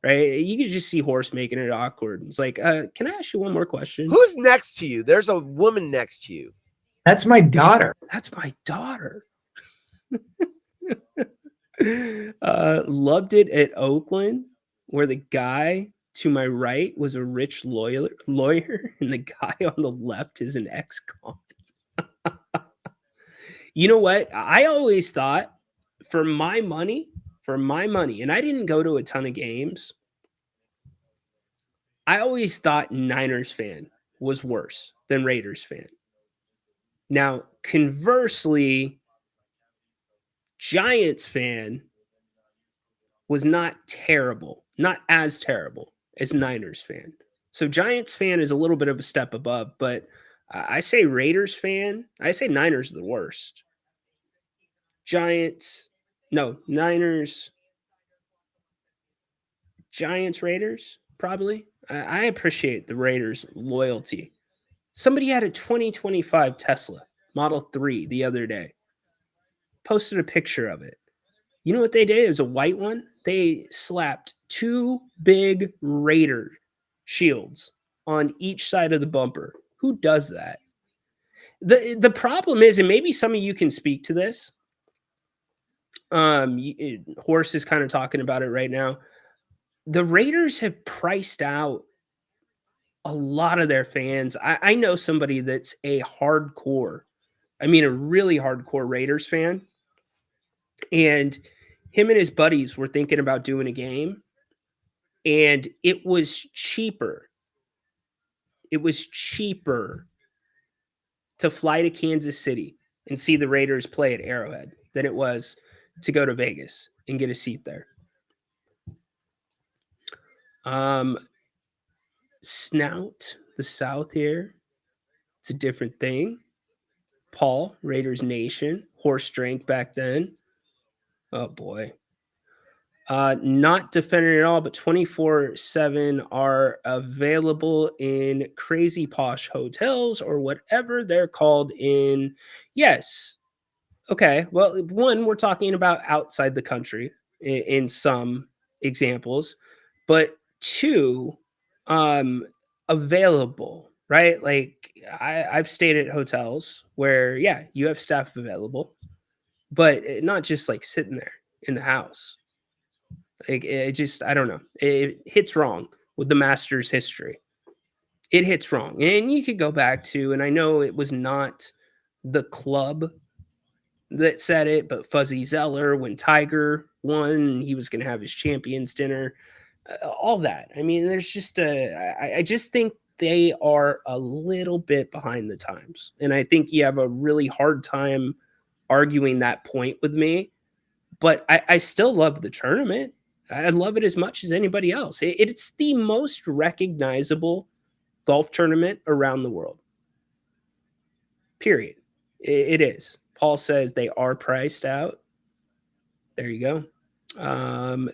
right? You could just see Horse making it awkward. It's like, can I ask you one more question? Who's next to you? There's a woman next to you. That's my daughter. That's my daughter. Loved it at Oakland, where the guy to my right was a rich lawyer, and the guy on the left is an ex-con. You know what? I always thought for my money, and I didn't go to a ton of games, I always thought Niners fan was worse than Raiders fan. Now, conversely, Giants fan was not terrible, not as terrible as Niners fan. So Giants fan is a little bit of a step above, but I say Raiders fan, I say Niners are the worst. Niners, Giants, Raiders, probably. I appreciate the Raiders' loyalty. Somebody had a 2025 Tesla Model 3 the other day. Posted a picture of it. You know what they did? It was a white one. They slapped 2 big Raider shields on each side of the bumper. Who does that? The problem is, and maybe some of you can speak to this. Horse is kind of talking about it right now. The Raiders have priced out a lot of their fans. I know somebody that's a hardcore, a really hardcore Raiders fan. And him and his buddies were thinking about doing a game. And it was cheaper. It was cheaper to fly to Kansas City and see the Raiders play at Arrowhead than it was to go to Vegas and get a seat there. Snout, the South here, it's a different thing. Paul, Raiders Nation, Horse drank back then. Oh boy. Not defending at all, but 24/7 are available in crazy posh hotels or whatever they're called in. Yes. Okay. Well, one, we're talking about outside the country in some examples, but two, available. right? Like I've stayed at hotels where, yeah, you have staff available, but not just like sitting there in the house. Like it just, I don't know. It hits wrong with the Masters history. It hits wrong. And you could go back to, and I know it was not the club that said it, but Fuzzy Zeller when Tiger won, he was going to have his champions dinner, all that. I mean, there's just I just think they are a little bit behind the times. And I think you have a really hard time arguing that point with me, but I still love the tournament. I love it as much as anybody else. It's the most recognizable golf tournament around the world. Period. It is. Paul says they are priced out. There you go.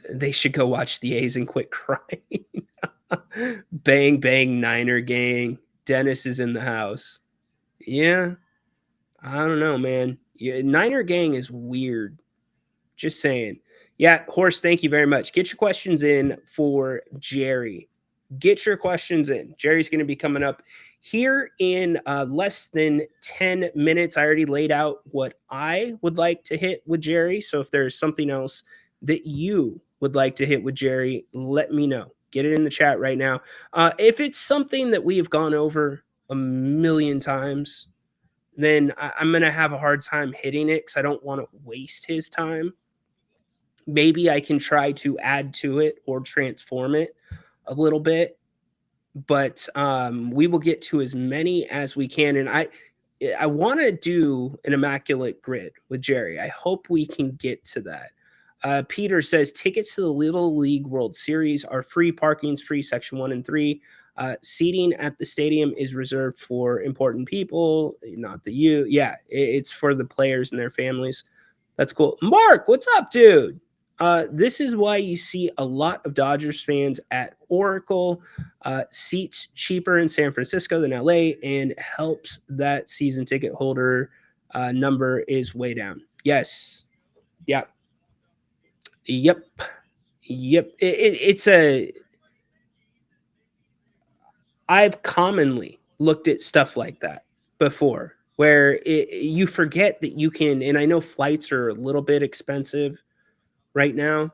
They should go watch the A's and quit crying. Bang, bang, Niner gang. Dennis is in the house. Yeah. I don't know, man. Yeah, Niner gang is weird. Just saying. Yeah, Horse, thank you very much. Get your questions in for Jerry. Get your questions in. Jerry's going to be coming up here in less than 10 minutes. I already laid out what I would like to hit with Jerry. So if there's something else that you would like to hit with Jerry, let me know. Get it in the chat right now. If it's something that we have gone over a million times, then I'm going to have a hard time hitting it because I don't want to waste his time. Maybe I can try to add to it or transform it a little bit, but we will get to as many as we can. And I want to do an immaculate grid with Jerry. I hope we can get to that. Peter says tickets to the Little League World Series are free. Parking's free, section 1 and 3. Seating at the stadium is reserved for important people, not the you. Yeah, it's for the players and their families. That's cool. Mark, what's up, dude? This is why you see a lot of Dodgers fans at Oracle. Seats cheaper in San Francisco than LA and helps that season ticket holder number is way down. Yes. Yeah. Yep. It's I've commonly looked at stuff like that before where you forget that you can, and I know flights are a little bit expensive right now,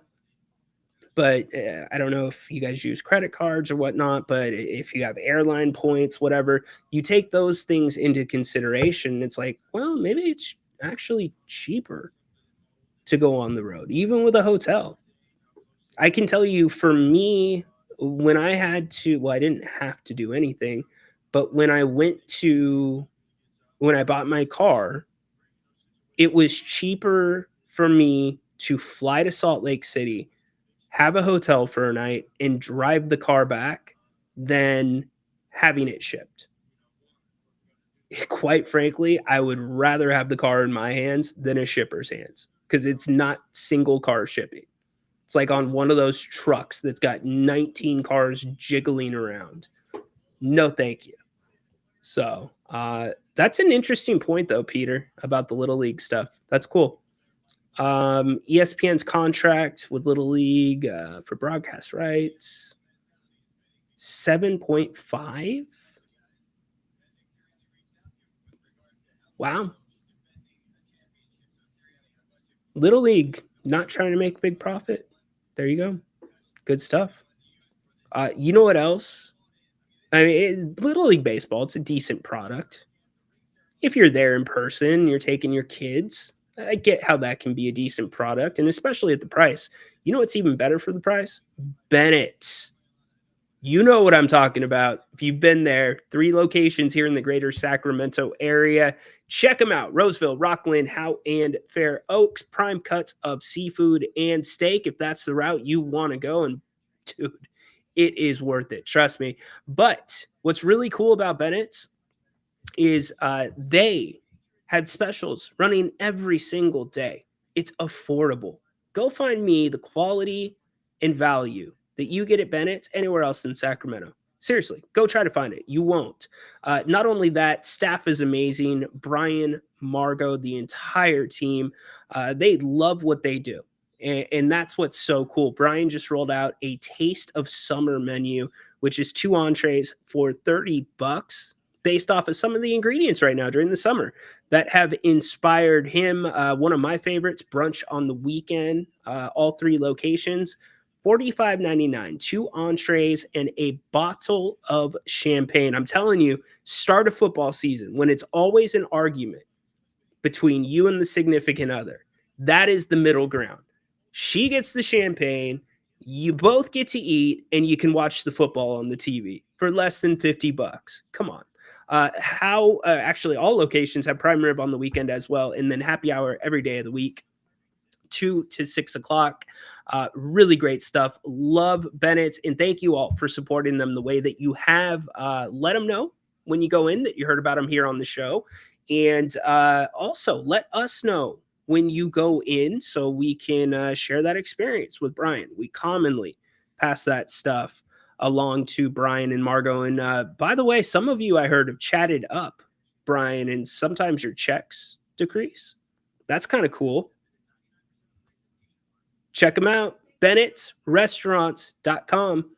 but I don't know if you guys use credit cards or whatnot, but if you have airline points, whatever, you take those things into consideration. It's like, well, maybe it's actually cheaper to go on the road, even with a hotel. I can tell you for me, when I had to, well, I didn't have to do anything, but when I bought my car, it was cheaper for me to fly to Salt Lake City, have a hotel for a night, and drive the car back than having it shipped. Quite frankly, I would rather have the car in my hands than a shipper's hands because it's not single car shipping. It's like on one of those trucks that's got 19 cars jiggling around. No, thank you. So that's an interesting point, though, Peter, about the Little League stuff. That's cool. ESPN's contract with Little League for broadcast rights, 7.5. Wow. Little League not trying to make big profit. There you go. Good stuff. You know what else? I mean, Little League Baseball, it's a decent product. If you're there in person, you're taking your kids, I get how that can be a decent product, and especially at the price. You know what's even better for the price? Bennett's. You know what I'm talking about. If you've been there, 3 locations here in the greater Sacramento area. Check them out. Roseville, Rockland, Howe, and Fair Oaks. Prime cuts of seafood and steak. If that's the route you want to go, and dude, it is worth it. Trust me. But what's really cool about Bennett's is they had specials running every single day. It's affordable. Go find me the quality and value that you get at Bennett's anywhere else in Sacramento. Seriously, go try to find it. You won't. Not only that, staff is amazing. Brian, Margot, the entire team, they love what they do. And that's what's so cool. Brian just rolled out a Taste of Summer menu which is 2 entrees for $30 based off of some of the ingredients right now during the summer that have inspired him. One of my favorites, brunch on the weekend, all 3 locations, $45.99, 2 entrees and a bottle of champagne. I'm telling you, start a football season when it's always an argument between you and the significant other. That is the middle ground. She gets the champagne, you both get to eat, and you can watch the football on the TV for less than $50. Come on. Actually, all locations have prime rib on the weekend as well, and then happy hour every day of the week, 2 to 6 o'clock. Really great stuff. Love Bennett's, and thank you all for supporting them the way that you have. Let them know when you go in that you heard about them here on the show, and also let us know when you go in so we can share that experience with Brian. We commonly pass that stuff along to Brian and Margot. And by the way, some of you I heard have chatted up Brian, and sometimes your checks decrease. That's kind of cool. Check them out. Bennett'sRestaurants.com.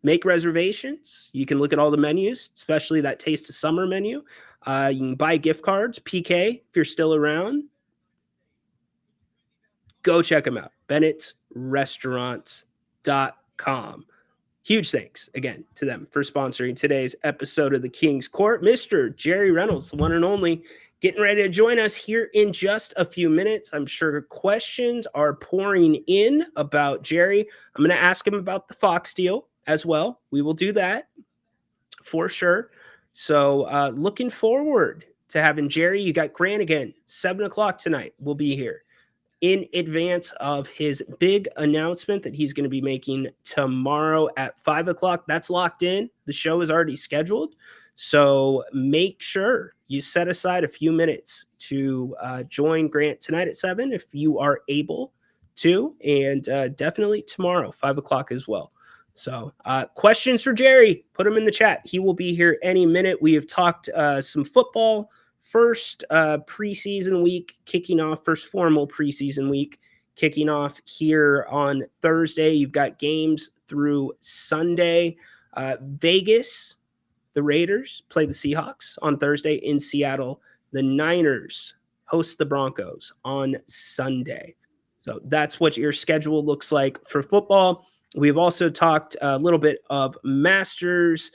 Make reservations. You can look at all the menus, especially that Taste of Summer menu. You can buy gift cards. PK, if you're still around, go check them out. Bennett'sRestaurants.com. Huge thanks again to them for sponsoring today's episode of the King's Court. Mr. Jerry Reynolds, the one and only, getting ready to join us here in just a few minutes. I'm sure questions are pouring in about Jerry. I'm going to ask him about the Fox deal as well. We will do that for sure. So looking forward to having Jerry. You got Grant again, 7 o'clock tonight. We'll be here in advance of his big announcement that he's going to be making tomorrow at 5 o'clock. That's locked in. The show is already scheduled. So make sure you set aside a few minutes to join Grant tonight at 7 if you are able to, and definitely tomorrow, 5 o'clock as well. So questions for Jerry, put them in the chat. He will be here any minute. We have talked some football. First preseason week kicking off, first formal preseason week kicking off here on Thursday. You've got games through Sunday. Vegas, the Raiders play the Seahawks on Thursday in Seattle. The Niners host the Broncos on Sunday. So that's what your schedule looks like for football. We've also talked a little bit of Masters.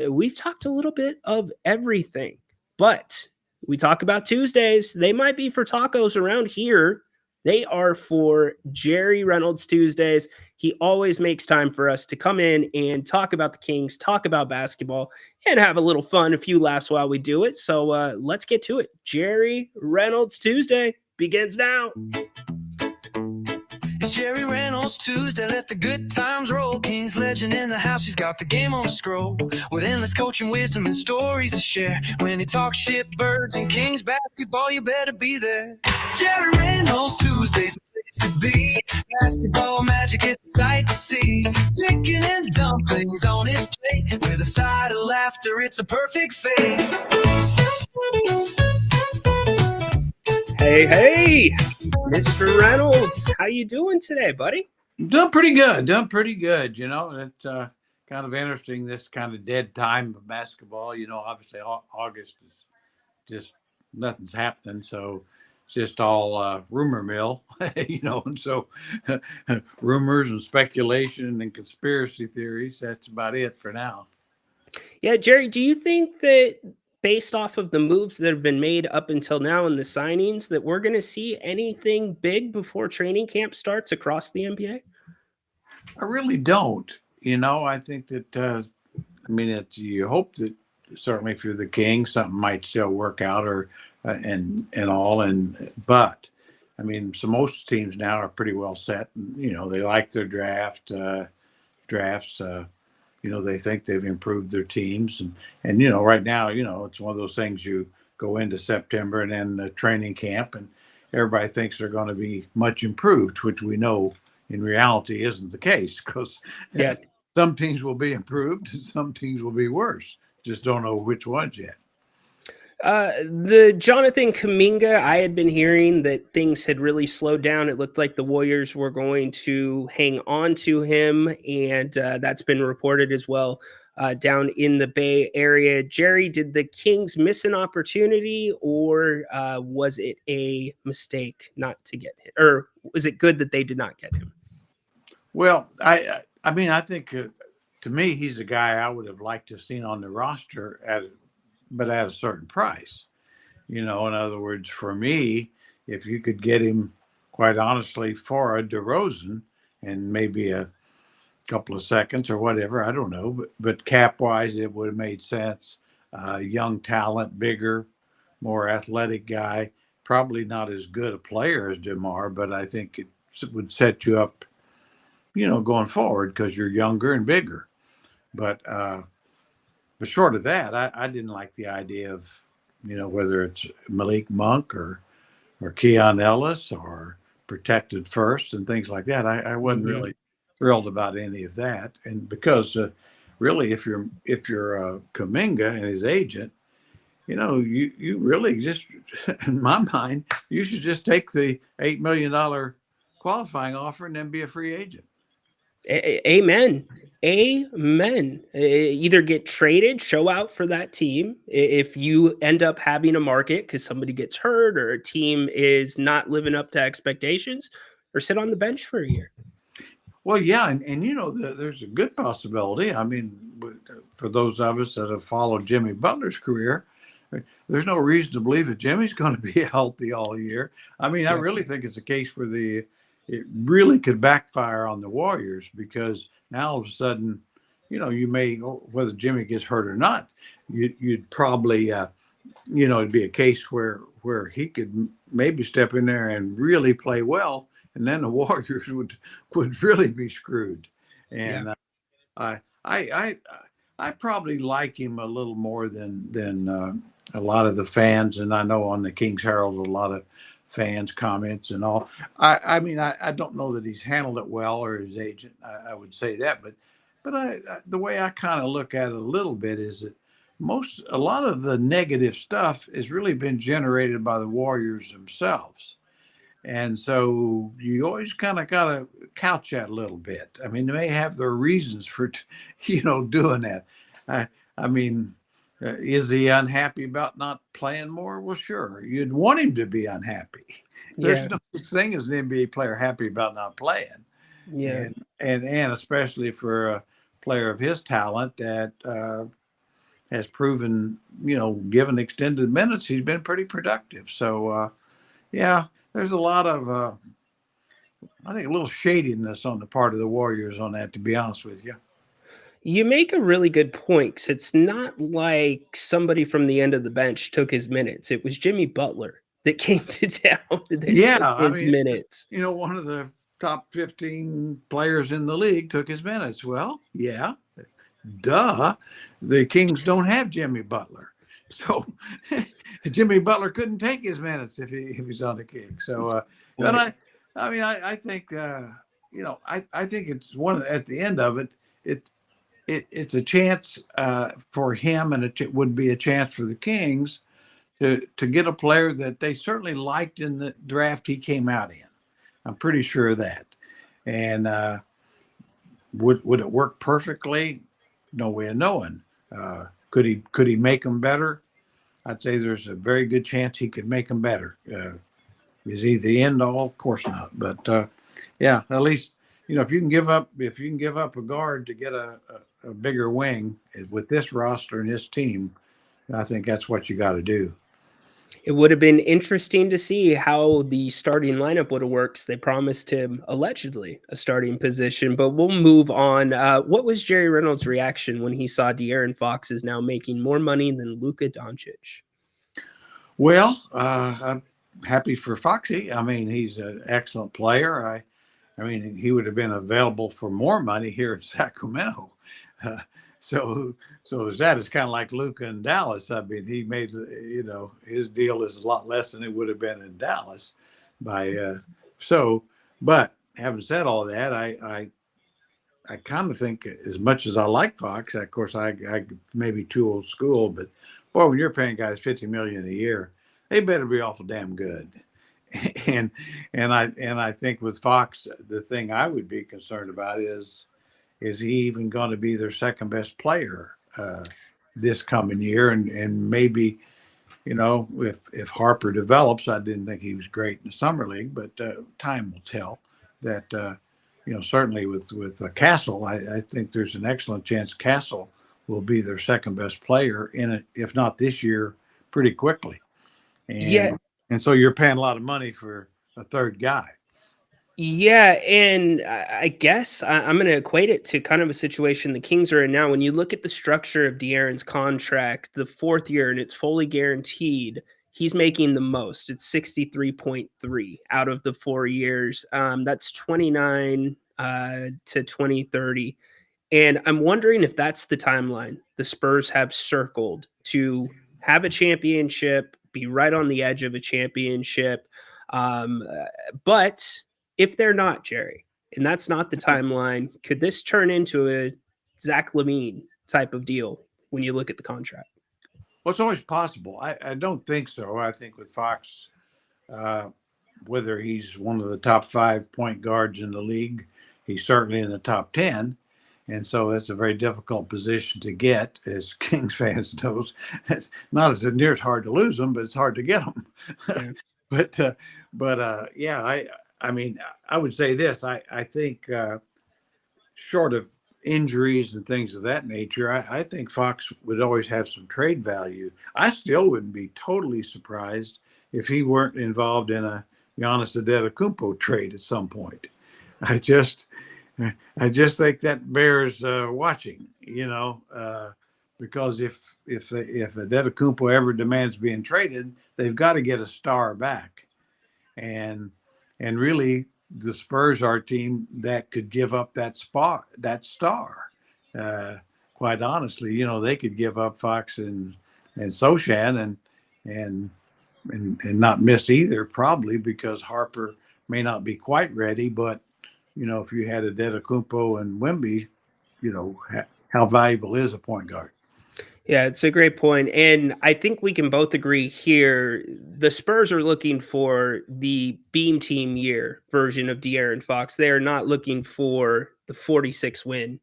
We've talked a little bit of everything, but we talk about Tuesdays. They might be for tacos around here. They are for Jerry Reynolds Tuesdays. He always makes time for us to come in and talk about the Kings, talk about basketball, and have a little fun, a few laughs while we do it. So let's get to it. Jerry Reynolds Tuesday begins now. It's Jerry Reynolds Tuesday, let the good times roll. King's legend in the house, he's got the game on a scroll. With endless coaching wisdom and stories to share. When he talks shit, birds, and Kings basketball, you better be there. Jerry Reynolds Tuesday's the place to be. Basketball magic, it's a sight to see. Chicken and dumplings on his plate. With a side of laughter, it's a perfect fate. Hey, Mr. Reynolds, how you doing today, buddy? Doing pretty good. You know, it's kind of interesting, this kind of dead time of basketball. You know, obviously August is just nothing's happening. So it's just all rumor mill, you know. And so rumors and speculation and conspiracy theories, that's about it for now. Yeah, Jerry, do you think that based off of the moves that have been made up until now and the signings that we're going to see anything big before training camp starts across the NBA? I really don't. You know, I think that, you hope that certainly if you're the King, something might still work out or, but I mean, so most teams now are pretty well set. And, you know, they like their drafts. You know, they think they've improved their teams. And, you know, right now, you know, it's one of those things you go into September and then the training camp and everybody thinks they're going to be much improved, which we know in reality isn't the case because some teams will be improved and some teams will be worse. Just don't know which ones yet. The Jonathan Kuminga, I had been hearing that things had really slowed down. It looked like the Warriors were going to hang on to him, and that's been reported as well down in the Bay Area. Jerry, did the Kings miss an opportunity, or was it a mistake not to get him? Or was it good that they did not get him? Well, I mean, I think to me, he's a guy I would have liked to have seen on the roster but at a certain price. In other words, for me, if you could get him, quite honestly, for a DeRozan and maybe a couple of seconds or whatever, I don't know, but cap wise, it would have made sense. Young talent, bigger, more athletic guy, probably not as good a player as DeMar, but I think it would set you up, going forward because you're younger and bigger. But short of that, I didn't like the idea of, whether it's Malik Monk or Keon Ellis or protected first and things like that. I wasn't really thrilled about any of that. And because really, if you're Kuminga and his agent, you really just, in my mind, you should just take the $8 million qualifying offer and then be a free agent. Amen. Amen. Either get traded, show out for that team. If you end up having a market because somebody gets hurt or a team is not living up to expectations, or sit on the bench for a year. Well, yeah, and there's a good possibility. I mean, for those of us that have followed Jimmy Butler's career, there's no reason to believe that Jimmy's going to be healthy all year. I mean, I really think it's a case where it really could backfire on the Warriors, because now all of a sudden, you may, whether Jimmy gets hurt or not, you'd probably, it'd be a case where he could maybe step in there and really play well, and then the Warriors would really be screwed. And I probably like him a little more than a lot of the fans, and I know on the King's Herald a lot of fans comments and all. I mean, I don't know that he's handled it well, or his agent. I would say that, but the way I kind of look at it a little bit is that a lot of the negative stuff has really been generated by the Warriors themselves. And so you always kind of got to couch that a little bit. I mean, they may have their reasons for, doing that. I mean, is he unhappy about not playing more? Well, sure. You'd want him to be unhappy. There's no such thing as an NBA player happy about not playing. Yeah. And especially for a player of his talent that has proven, given extended minutes, he's been pretty productive. So, there's a lot of, I think, a little shadiness on the part of the Warriors on that, to be honest with you. You make a really good point, 'cause it's not like somebody from the end of the bench took his minutes. It was Jimmy Butler that came to town that took his minutes. One of the top 15 players in the league took his minutes. Well, yeah, duh. The Kings don't have Jimmy Butler. So Jimmy Butler couldn't take his minutes if he's on the Kings. So, but I think, I think it's at the end of it, it's a chance for him, and it would be a chance for the Kings to get a player that they certainly liked in the draft he came out in. I'm pretty sure of that. And would it work perfectly? No way of knowing. Could he make them better? I'd say there's a very good chance he could make them better. Is he the end all? Of course not. But at least if you can give up a guard to get a bigger wing with this roster and this team, I think that's what you got to do. It would have been interesting to see how the starting lineup would have worked. They promised him allegedly a starting position, but we'll move on. What was Jerry Reynolds' reaction when he saw De'Aaron Fox is now making more money than Luka Doncic? Well, I'm happy for Foxy. I mean, he's an excellent player. I mean, he would have been available for more money here in Sacramento. So there's that. It's kind of like Luka in Dallas. I mean, he made, his deal is a lot less than it would have been in Dallas. But having said all that, I kind of think, as much as I like Fox, of course, I maybe too old school, but Boy, when you're paying guys $50 million a year, they better be awful damn good. And I think with Fox, the thing I would be concerned about is he even going to be their second best player this coming year? And maybe, if Harper develops, I didn't think he was great in the summer league, but time will tell. That certainly with Castle, I think there's an excellent chance Castle will be their second best player in it, if not this year, pretty quickly. Yeah. And so you're paying a lot of money for a third guy. Yeah, and I guess I'm going to equate it to kind of a situation the Kings are in now. When you look at the structure of De'Aaron's contract, the fourth year, and it's fully guaranteed, he's making the most. It's 63.3 out of the 4 years. That's 29 to 2030. And I'm wondering if that's the timeline the Spurs have circled to have a championship, be right on the edge of a championship. But if they're not, Jerry, and that's not the timeline, could this turn into a Zach LaVine type of deal when you look at the contract? Well, it's always possible. I don't think so. I think with Fox, whether he's one of the top 5 point guards in the league, he's certainly in the top 10. And so that's a very difficult position to get, as Kings fans knows. It's not as near as hard to lose them, but it's hard to get them. Yeah. Yeah, I mean, I would say this. I think short of injuries and things of that nature, I think Fox would always have some trade value. I still wouldn't be totally surprised if he weren't involved in a Giannis Antetokounmpo trade at some point. I just think that bears watching, because if Antetokounmpo ever demands being traded, they've got to get a star back, and really the Spurs are a team that could give up that star. Quite honestly, they could give up Fox and Sochan and not miss either, probably because Harper may not be quite ready, but if you had Antetokounmpo and Wemby, how valuable is a point guard? Yeah, it's a great point. And I think we can both agree here. The Spurs are looking for the beam team year version of De'Aaron Fox. They are not looking for the 46 win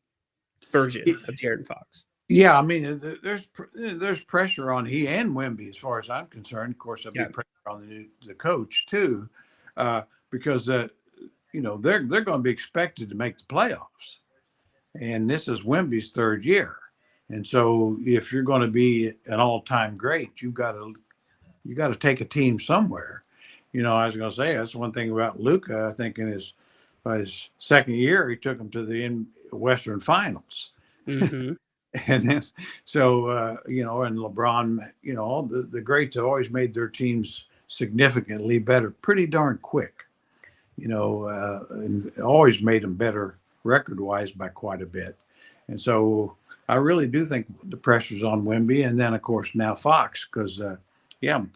version of De'Aaron Fox. Yeah, I mean, there's pressure on he and Wemby, as far as I'm concerned. Of course, there'll be pressure on the coach too, because they're going to be expected to make the playoffs, and this is Wemby's third year, and so if you're going to be an all-time great, you got to take a team somewhere. I was going to say that's one thing about Luka. I think in his second year, he took him to the Western Finals. Mm-hmm. And then, so, and LeBron, all the greats have always made their teams significantly better, pretty darn quick, and always made them better record-wise by quite a bit. And so I really do think the pressure's on Wemby, and then, of course, now Fox, because, you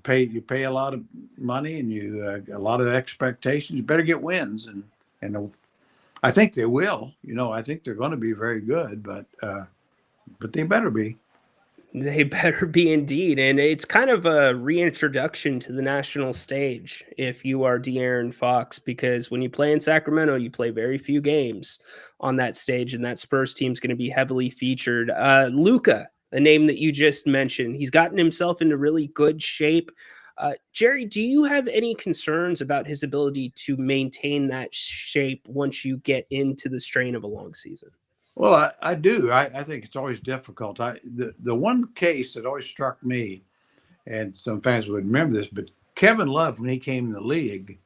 pay a lot of money and you a lot of expectations. You better get wins, and I think they will. I think they're going to be very good, but they better be. They better be indeed. And it's kind of a reintroduction to the national stage if you are De'Aaron Fox, because when you play in Sacramento, you play very few games on that stage, and that Spurs team is going to be heavily featured. Luka, a name that you just mentioned, he's gotten himself into really good shape. Jerry, do you have any concerns about his ability to maintain that shape once you get into the strain of a long season? Well, I do. I think it's always difficult. The one case that always struck me, and some fans would remember this, but Kevin Love, when he came in the league,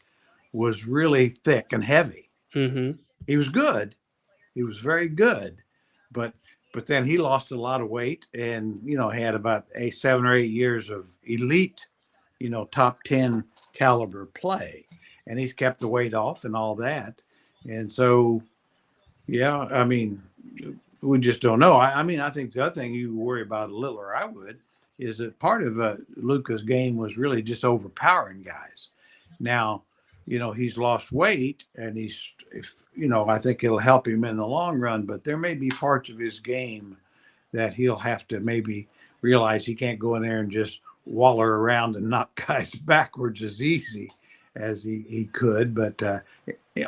was really thick and heavy. Mm-hmm. He was good. He was very good. But then he lost a lot of weight and, had about 7 or 8 years of elite, top 10 caliber play. And he's kept the weight off and all that. And so, yeah, I mean, we just don't know. I think the other thing you worry about a little, or I would, is that part of Luka's game was really just overpowering guys. Now, he's lost weight, and I think it'll help him in the long run, but there may be parts of his game that he'll have to maybe realize he can't go in there and just waller around and knock guys backwards as easy as he could. But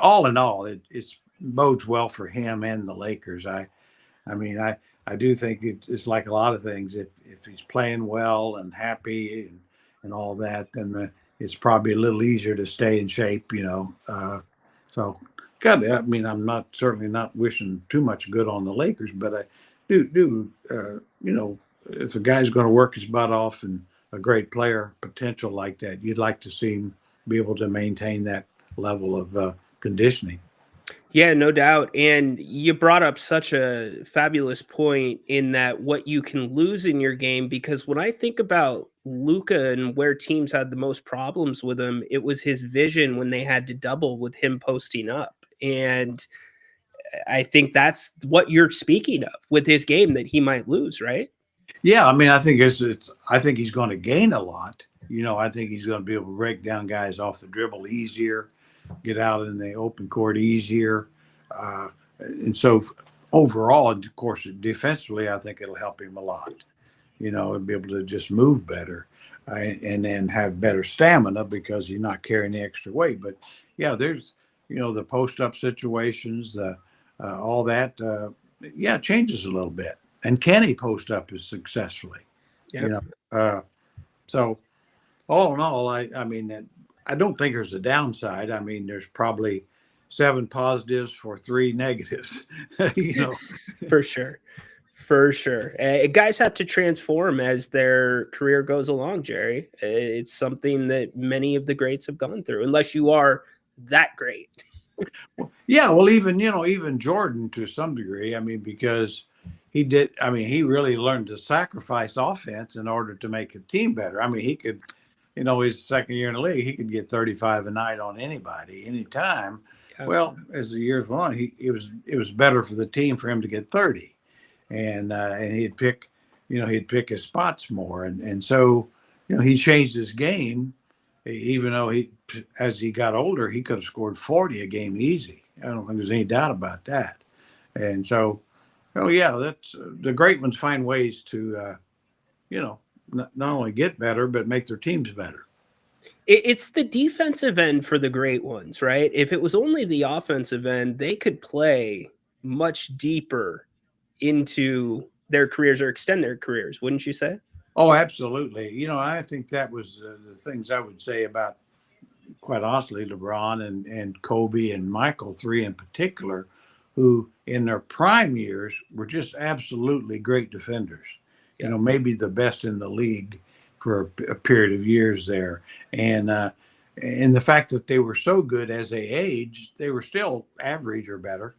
all in all, it's bodes well for him and the Lakers. I mean, I do think it's like a lot of things. If he's playing well and happy and all that, then it's probably a little easier to stay in shape, So, God, I mean, I'm certainly not wishing too much good on the Lakers, but I do if a guy's going to work his butt off and a great player potential like that, you'd like to see him be able to maintain that level of conditioning. Yeah, no doubt. And you brought up such a fabulous point in that what you can lose in your game, because when I think about Luca and where teams had the most problems with him, it was his vision when they had to double with him posting up. And I think that's what you're speaking of with his game that he might lose, right? Yeah, I mean, I think I think he's going to gain a lot. I think he's going to be able to break down guys off the dribble easier, get out in the open court easier. And so overall, of course, defensively, I think it'll help him a lot. And be able to just move better and then have better stamina because he's not carrying the extra weight. But yeah, there's, the post up situations, all that, changes a little bit. And can he post up as successfully? Yeah. So all in all, I mean, I don't think there's a downside. I mean, there's probably 7 positives for 3 negatives, For sure. For sure. Guys have to transform as their career goes along, Jerry. It's something that many of the greats have gone through, unless you are that great. Yeah, well, even Jordan to some degree. I mean, because he really learned to sacrifice offense in order to make a team better. I mean, he could, his second year in the league, he could get 35 a night on anybody, anytime. Yeah. Well, as the years went on, it was better for the team for him to get 30, and he'd pick his spots more, and so he changed his game, even though as he got older, he could have scored 40 a game easy. I don't think there's any doubt about that. And so, that's the great ones find ways to, not only get better, but make their teams better. It's the defensive end for the great ones, right? If it was only the offensive end, they could play much deeper into their careers or extend their careers, wouldn't you say? Oh, absolutely. I think that was the things I would say about, quite honestly, LeBron and Kobe and Michael, 3 in particular, who in their prime years were just absolutely great defenders. Yeah. Maybe the best in the league for a period of years there. And the fact that they were so good as they aged, they were still average or better.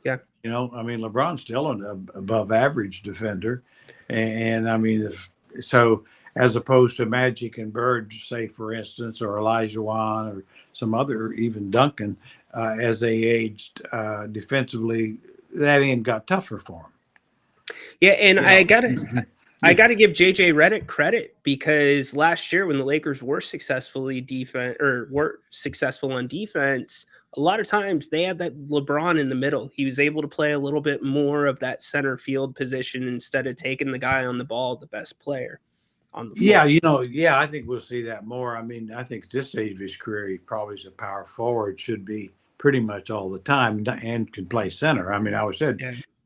Yeah. I mean, LeBron's still an above average defender. And I mean, so as opposed to Magic and Bird, say, for instance, or Elijah Wan or some other, even Duncan, as they aged defensively, that end got tougher for them. Yeah, and I gotta give JJ Redick credit, because last year when the Lakers were successful on defense, a lot of times they had that LeBron in the middle. He was able to play a little bit more of that center field position instead of taking the guy on the ball, the best player on the floor. Yeah, I think we'll see that more. I mean, I think at this stage of his career, he probably is a power forward, should be pretty much all the time, and can play center. I mean, I always said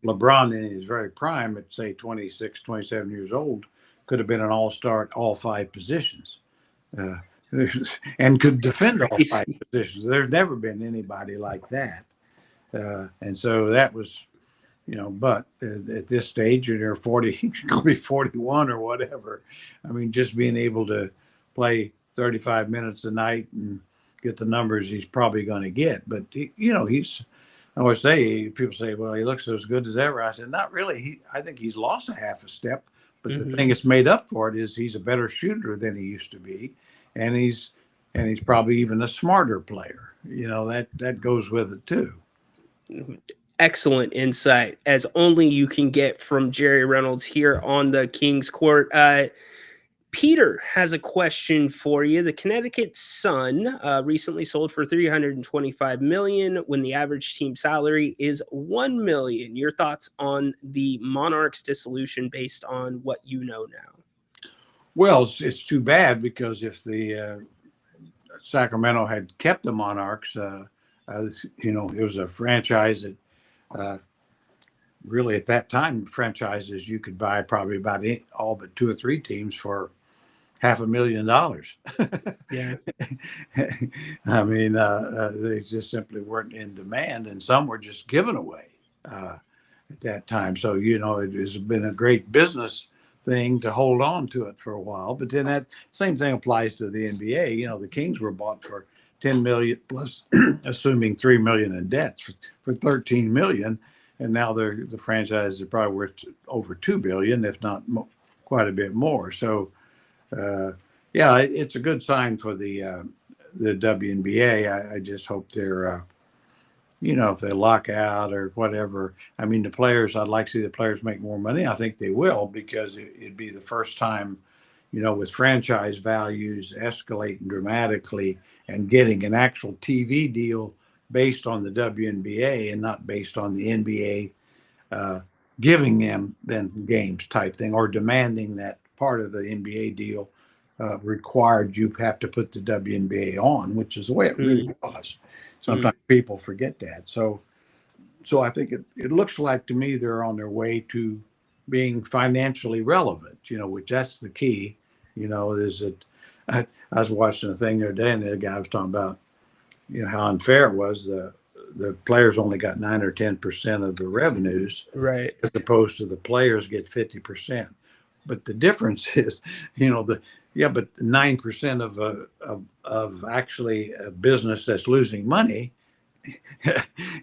LeBron in his very prime at, say, 26, 27 years old, could have been an all-star at all 5 positions and could defend all 5 positions. There's never been anybody like that. And so that was, but at this stage, you're 40, you could be 41 or whatever. I mean, just being able to play 35 minutes a night and get the numbers he's probably going to get. But, I always say, people say, well, he looks as good as ever. I said, not really. I think he's lost a half a step, but the thing that's made up for it is he's a better shooter than he used to be. And he's probably even a smarter player. That goes with it too. Excellent insight, as only you can get from Jerry Reynolds here on the King's Court. Peter has a question for you. The Connecticut Sun recently sold for $325 million when the average team salary is $1 million. Your thoughts on the Monarchs dissolution based on what you know now? Well, it's too bad, because if the Sacramento had kept the Monarchs, it was a franchise that really at that time, franchises you could buy probably about all but 2 or 3 teams for $500,000. Yeah. I mean, they just simply weren't in demand, and some were just given away at that time. So, it has been a great business thing to hold on to it for a while. But then that same thing applies to the NBA. The Kings were bought for $10 million plus, assuming $3 million in debts for $13 million. And now the franchise is probably worth over $2 billion, if not quite a bit more. So, it's a good sign for the WNBA. I just hope they're, if they lock out or whatever. I mean, the players, I'd like to see the players make more money. I think they will, because it'd be the first time, with franchise values escalating dramatically and getting an actual TV deal based on the WNBA and not based on the NBA giving them then games type thing, or demanding that part of the NBA deal required you have to put the WNBA on, which is the way it really was. Sometimes people forget that. So I think it looks like to me they're on their way to being financially relevant, which that's the key. Is that I was watching a thing the other day, and the guy was talking about how unfair it was. The players only got 9 or 10% of the revenues, right, as opposed to the players get 50%. But the difference is, but 9% of actually a business that's losing money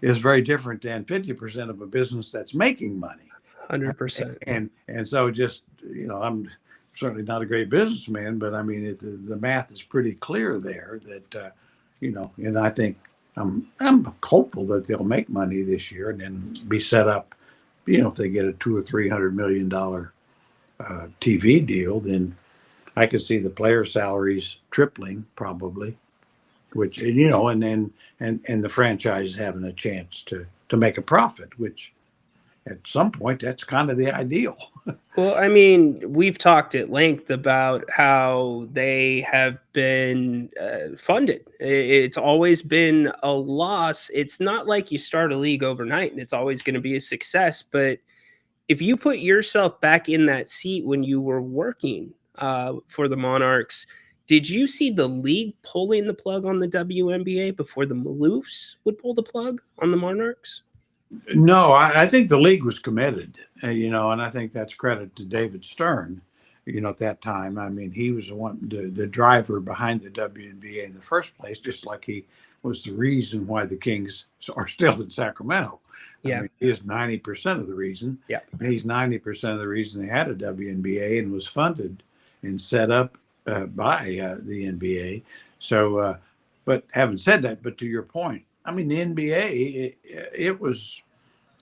is very different than 50% of a business that's making money. 100%. And so just, I'm certainly not a great businessman, but I mean, the math is pretty clear there that, and I think I'm hopeful that they'll make money this year and then be set up, if they get a $200 or $300 million TV deal, then I could see the player salaries tripling probably, which, and then the franchise having a chance to make a profit, which at some point that's kind of the ideal. Well, I mean, we've talked at length about how they have been funded. It's always been a loss. It's not like you start a league overnight and it's always going to be a success. But if you put yourself back in that seat when you were working for the Monarchs, did you see the league pulling the plug on the WNBA before the Maloofs would pull the plug on the Monarchs? No, I think the league was committed, and I think that's credit to David Stern, at that time. I mean, he was the driver behind the WNBA in the first place, just like he was the reason why the Kings are still in Sacramento. Yeah. I mean, he is 90% of the reason. Yeah. And he's 90% of the reason they had a WNBA and was funded and set up by the NBA. So, but having said that, but to your point, I mean, the NBA, it was,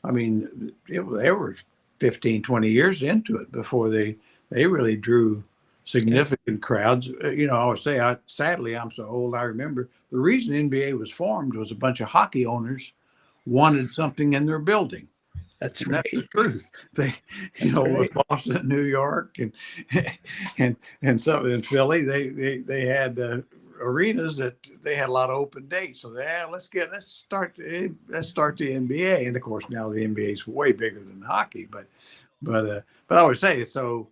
I mean, they were 15, 20 years into it before they really drew significant crowds. I always say, sadly, I'm so old, I remember the reason NBA was formed was a bunch of hockey owners wanted something in their building. That's right. That's the truth. They, with Boston, New York, and so in Philly, they had arenas that they had a lot of open dates. So let's start the NBA, and of course now the NBA is way bigger than hockey. But I always say so.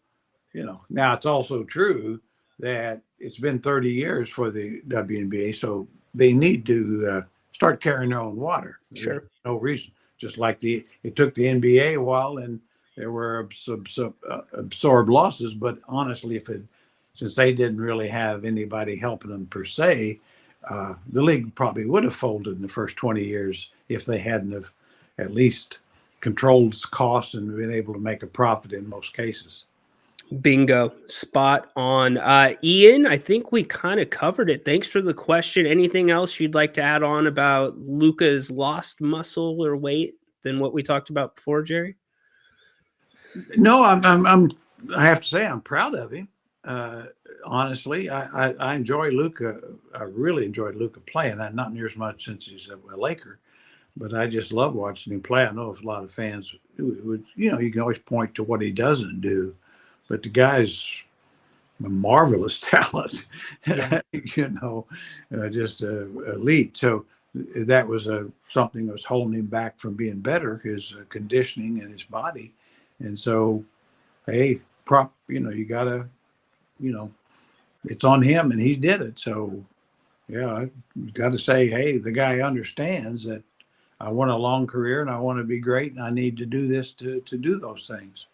Now it's also true that it's been 30 years for the WNBA, so they need to start carrying their own water. Sure. There's no reason. Just like it took the NBA a while, and there were absorbed losses. But honestly, since they didn't really have anybody helping them per se, the league probably would have folded in the first 20 years if they hadn't have at least controlled costs and been able to make a profit in most cases. Bingo. Spot on. Ian, I think we kind of covered it. Thanks for the question. Anything else you'd like to add on about Luka's lost muscle or weight than what we talked about before, Jerry? No, I have to say I'm proud of him. uh, honestly, I enjoy Luca. I really enjoyed Luca playing. Not near as much since he's a Laker, but I just love watching him play. I know a lot of fans would, you can always point to what he doesn't do, but the guy's a marvelous talent, Yeah. just elite. So that was something that was holding him back from being better, his conditioning and his body. And so, hey, you gotta, it's on him, and he did it. So, yeah, I got to say, hey, the guy understands that I want a long career and I want to be great, and I need to do this to do those things.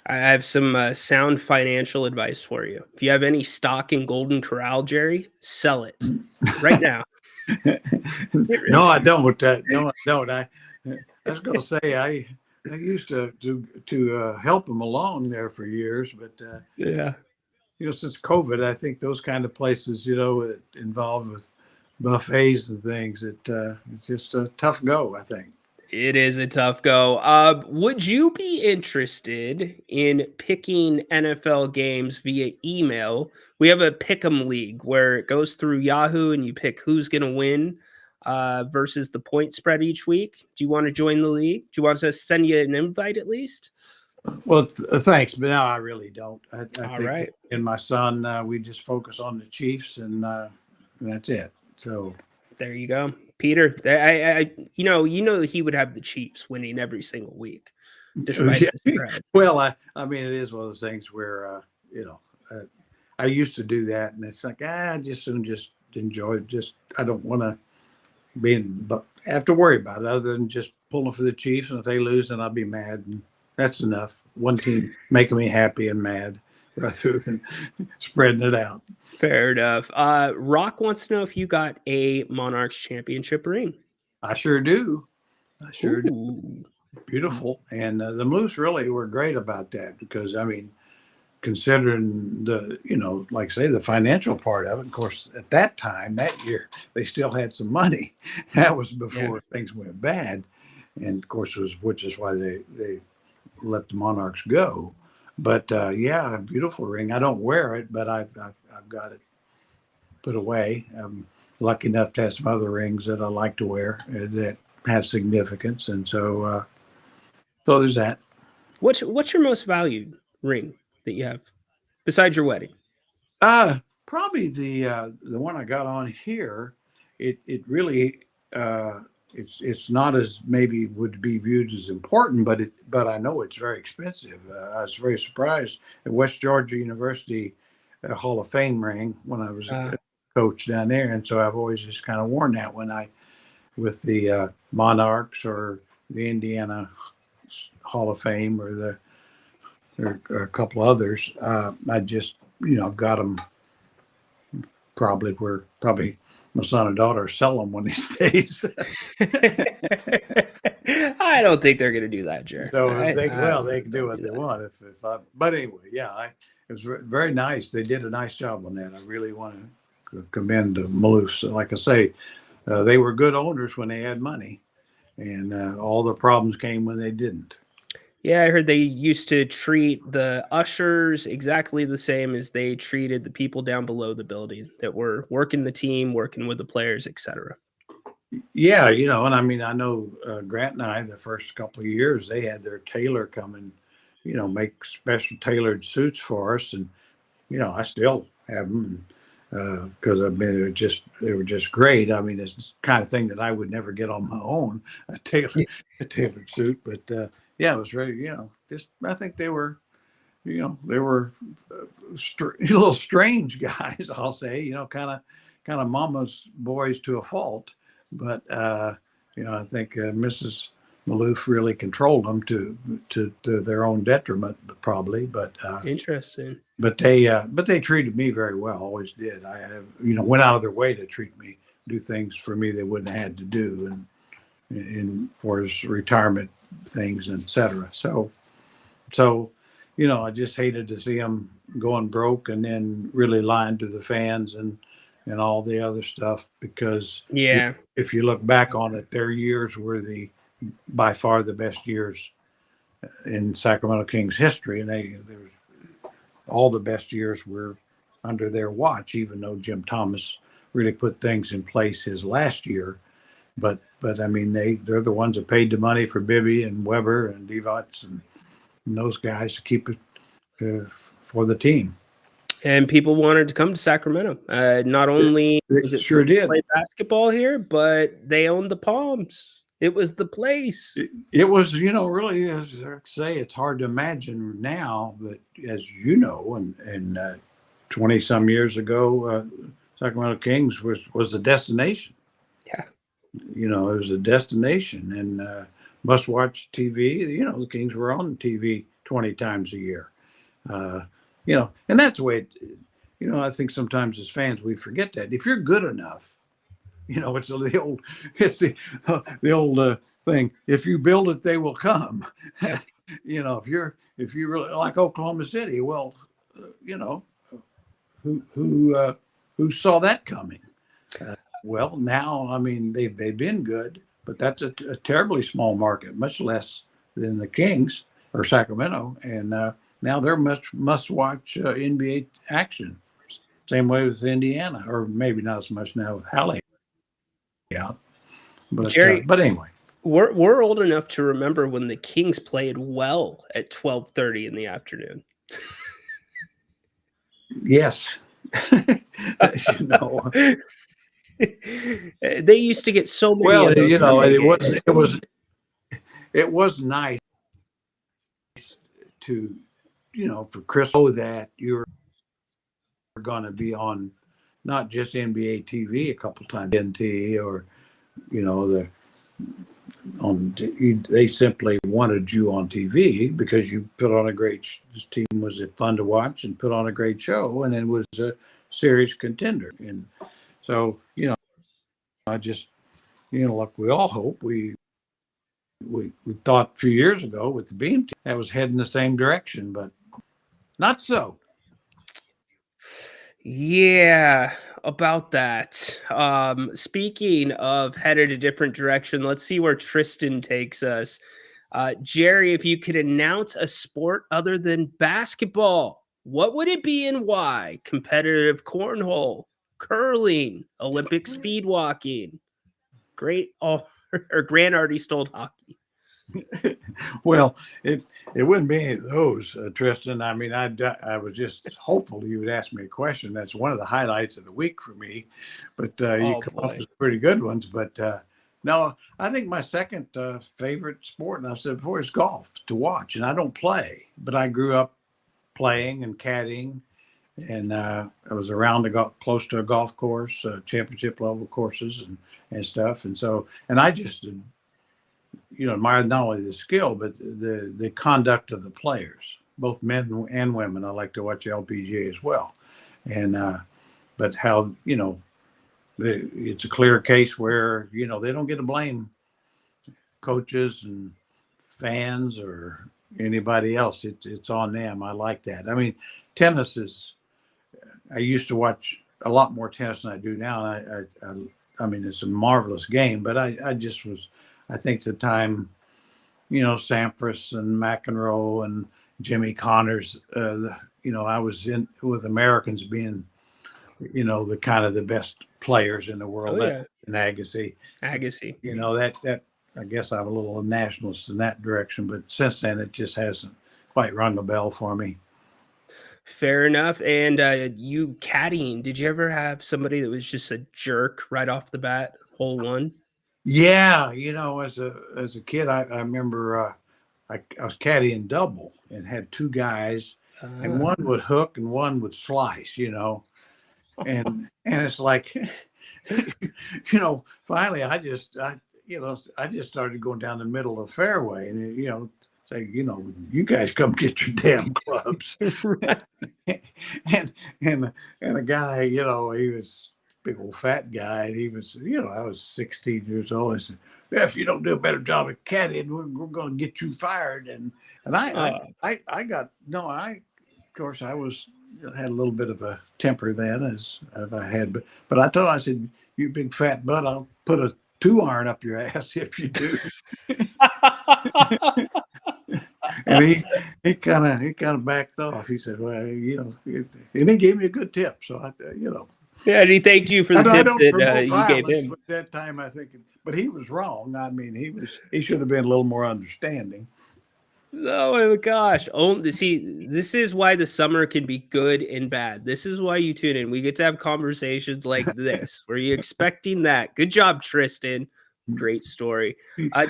I have some sound financial advice for you. If you have any stock in Golden Corral, Jerry, sell it right now. No, I don't. No, I don't. I was going to say I used to help him along there for years, but Yeah. Since COVID, I think those kind of places, involved with buffets and things, it's just a tough go, I think. It is a tough go. Would you be interested in picking NFL games via email? We have a pick'em league where it goes through Yahoo and you pick who's going to win versus the point spread each week. Do you want to join the league? Do you want us to send you an invite at least? Well, thanks, but no, I really don't. I All think right. and my son, we just focus on the Chiefs, and that's it. So There you go, Peter. I you know he would have the Chiefs winning every single week, despite yeah. the spread. Well, I mean, it is one of those things where I used to do that, and it's like I just enjoy it. Just I don't want to have to worry about it other than just pulling for the Chiefs, and if they lose, then I'll be mad, and that's enough. One team making me happy and mad rather than spreading it out. Fair enough. Rock wants to know if you got a Monarchs championship ring. I sure do. I sure do. Ooh. Beautiful. And the Moose really were great about that because, I mean, considering the, like say the financial part of it, of course, at that time, that year, they still had some money. That was before things went bad. And of course, which is why they let the Monarchs go. But yeah, a beautiful ring. I don't wear it, but I've got it put away. I'm lucky enough to have some other rings that I like to wear that have significance, and so there's that. What's your most valued ring that you have besides your wedding? Probably the one I got on here. It really it's not as maybe would be viewed as important, but I know it's very expensive. I was very surprised at West Georgia University Hall of Fame ring when I was a coach down there, and so I've always just kind of worn that with the Monarchs or the Indiana Hall of Fame or there are a couple others. I just I've got them. Probably my son and daughter sell them one of these days. I don't think they're going to do that, Jerry. So they can do what they want. But anyway, yeah, it was very nice. They did a nice job on that. I really want to commend the Maloofs. Like I say, they were good owners when they had money, and all the problems came when they didn't. Yeah, I heard they used to treat the ushers exactly the same as they treated the people down below the building that were working the team, working with the players, etc. Yeah, and I mean, I know Grant and I, the first couple of years, they had their tailor come and, make special tailored suits for us. And, I still have them because I mean, they were just great. I mean, it's the kind of thing that I would never get on my own, a tailored suit. But yeah, it was really, I think they were, they were little strange guys, I'll say, kind of mama's boys to a fault. But, I think Mrs. Maloof really controlled them to their own detriment, probably. But Interesting. But they treated me very well. Always did. I have, went out of their way to do things for me they wouldn't have had to do, and for his retirement things, etc. So, I just hated to see them going broke and then really lying to the fans and all the other stuff because if you look back on it, their years were by far the best years in Sacramento Kings history, and all the best years were under their watch, even though Jim Thomas really put things in place his last year. But I mean, they're the ones that paid the money for Bibby and Weber and Divac and those guys to keep it for the team. And people wanted to come to Sacramento. Not only was it sure fun to did. play basketball here, but they owned the Palms. It was the place. It was, really, as I say, it's hard to imagine now, but as you know, and 20 some years ago, Sacramento Kings was the destination. Yeah. It was a destination and must watch TV. The Kings were on TV 20 times a year. And that's the way I think sometimes as fans, we forget that if you're good enough, it's the old thing. If you build it, they will come. If you really like Oklahoma City, well, who saw that coming? Well, now, I mean, they've been good, but that's a terribly small market, much less than the Kings or Sacramento. And now they're must-watch NBA action. Same way with Indiana, or maybe not as much now with Halle out. But, Jerry, but anyway. We're old enough to remember when the Kings played well at 12:30 in the afternoon. Yes. They used to get so many. Well, of those it was nice to, for Chris, know that you're going to be on not just NBA TV a couple times, NT or, they simply wanted you on TV because you put on a great. This team was fun to watch and put on a great show, and it was a serious contender. And so, I just, like we all hope, we thought a few years ago with the Beam team that was heading the same direction, but not so. Yeah, about that. Speaking of headed a different direction, let's see where Tristan takes us. Jerry, if you could announce a sport other than basketball, what would it be and why? Competitive cornhole, curling, Olympic speed walking, Grant already stole hockey. Well, it wouldn't be any of those, Tristan. I mean, I was just hopeful you would ask me a question. That's one of the highlights of the week for me. But you come up with pretty good ones. But no, I think my second favorite sport, and I said before, is golf to watch. And I don't play, but I grew up playing and caddying. And I was around close to a golf course, championship level courses and stuff. And so, and I just admire not only the skill, but the conduct of the players, both men and women. I like to watch LPGA as well. And, but how, it's a clear case where, they don't get to blame coaches and fans or anybody else. It's on them. I like that. I mean, tennis I used to watch a lot more tennis than I do now. I mean, it's a marvelous game, but I think the time, Sampras and McEnroe and Jimmy Connors, I was in with Americans being, the kind of the best players in the world. Oh, yeah. And Agassi. That I guess I'm a little nationalist in that direction, but since then it just hasn't quite rung a bell for me. Fair enough. And you caddying, did you ever have somebody that was just a jerk right off the bat, hole one? Yeah, as a kid, I remember I was caddying double and had two guys, and one would hook and one would slice, and it's like, finally I just started going down the middle of the fairway and say, you guys come get your damn clubs. and a guy, he was a big old fat guy, and he was, I was 16 years old. I said, if you don't do a better job at caddying, we're going to get you fired. And had a little bit of a temper then, as I had, but I told him, I said, you big fat butt, I'll put a 2-iron up your ass if you do. And he kind of backed off. He said, "Well, and he gave me a good tip." So Yeah, and he thanked you for the I tip don't that promote you gave violence, him. but that time I think, but he was wrong. I mean, he should have been a little more understanding. Oh my gosh. See, this is why the summer can be good and bad. This is why you tune in. We get to have conversations like this. Were you expecting that? Good job, Tristan. Great story.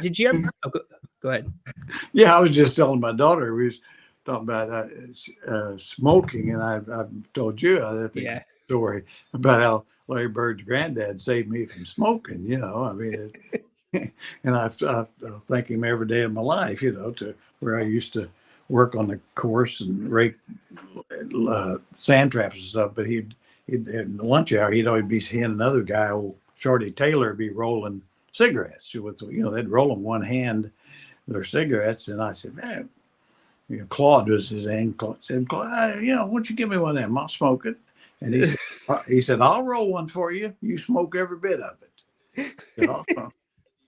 Did you ever go ahead? Yeah, I was just telling my daughter, we was talking about smoking, and I've told you I think Yeah. story about how Larry Bird's granddad saved me from smoking. I mean, and I thank him every day of my life. To where I used to work on the course and rake sand traps and stuff. But he'd in the lunch hour, he'd always be seeing another guy, old Shorty Taylor, be rolling cigarettes. With they'd roll them one hand, their cigarettes, and I said, man, Claude was his name. Claude said, Claude, why don't you give me one of them? I'll smoke it. And he said, I'll roll one for you. You smoke every bit of it. I said, "Oh."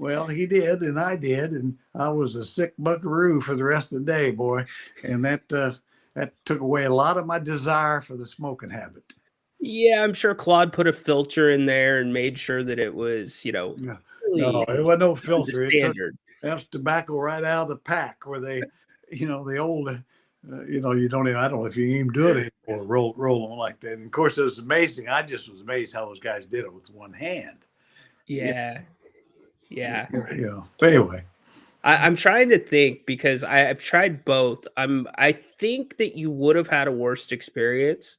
Well, he did, and I did, and I was a sick buckaroo for the rest of the day, boy. And that took away a lot of my desire for the smoking habit. Yeah, I'm sure Claude put a filter in there and made sure that it was, No, really it wasn't no the filter. It took standard. that's tobacco right out of the pack, where they, the old, you don't even, I don't know if you even do it anymore, roll them like that. And of course, it was amazing. I just was amazed how those guys did it with one hand. Yeah. But anyway, I'm trying to think because I've tried both. I think that you would have had a worse experience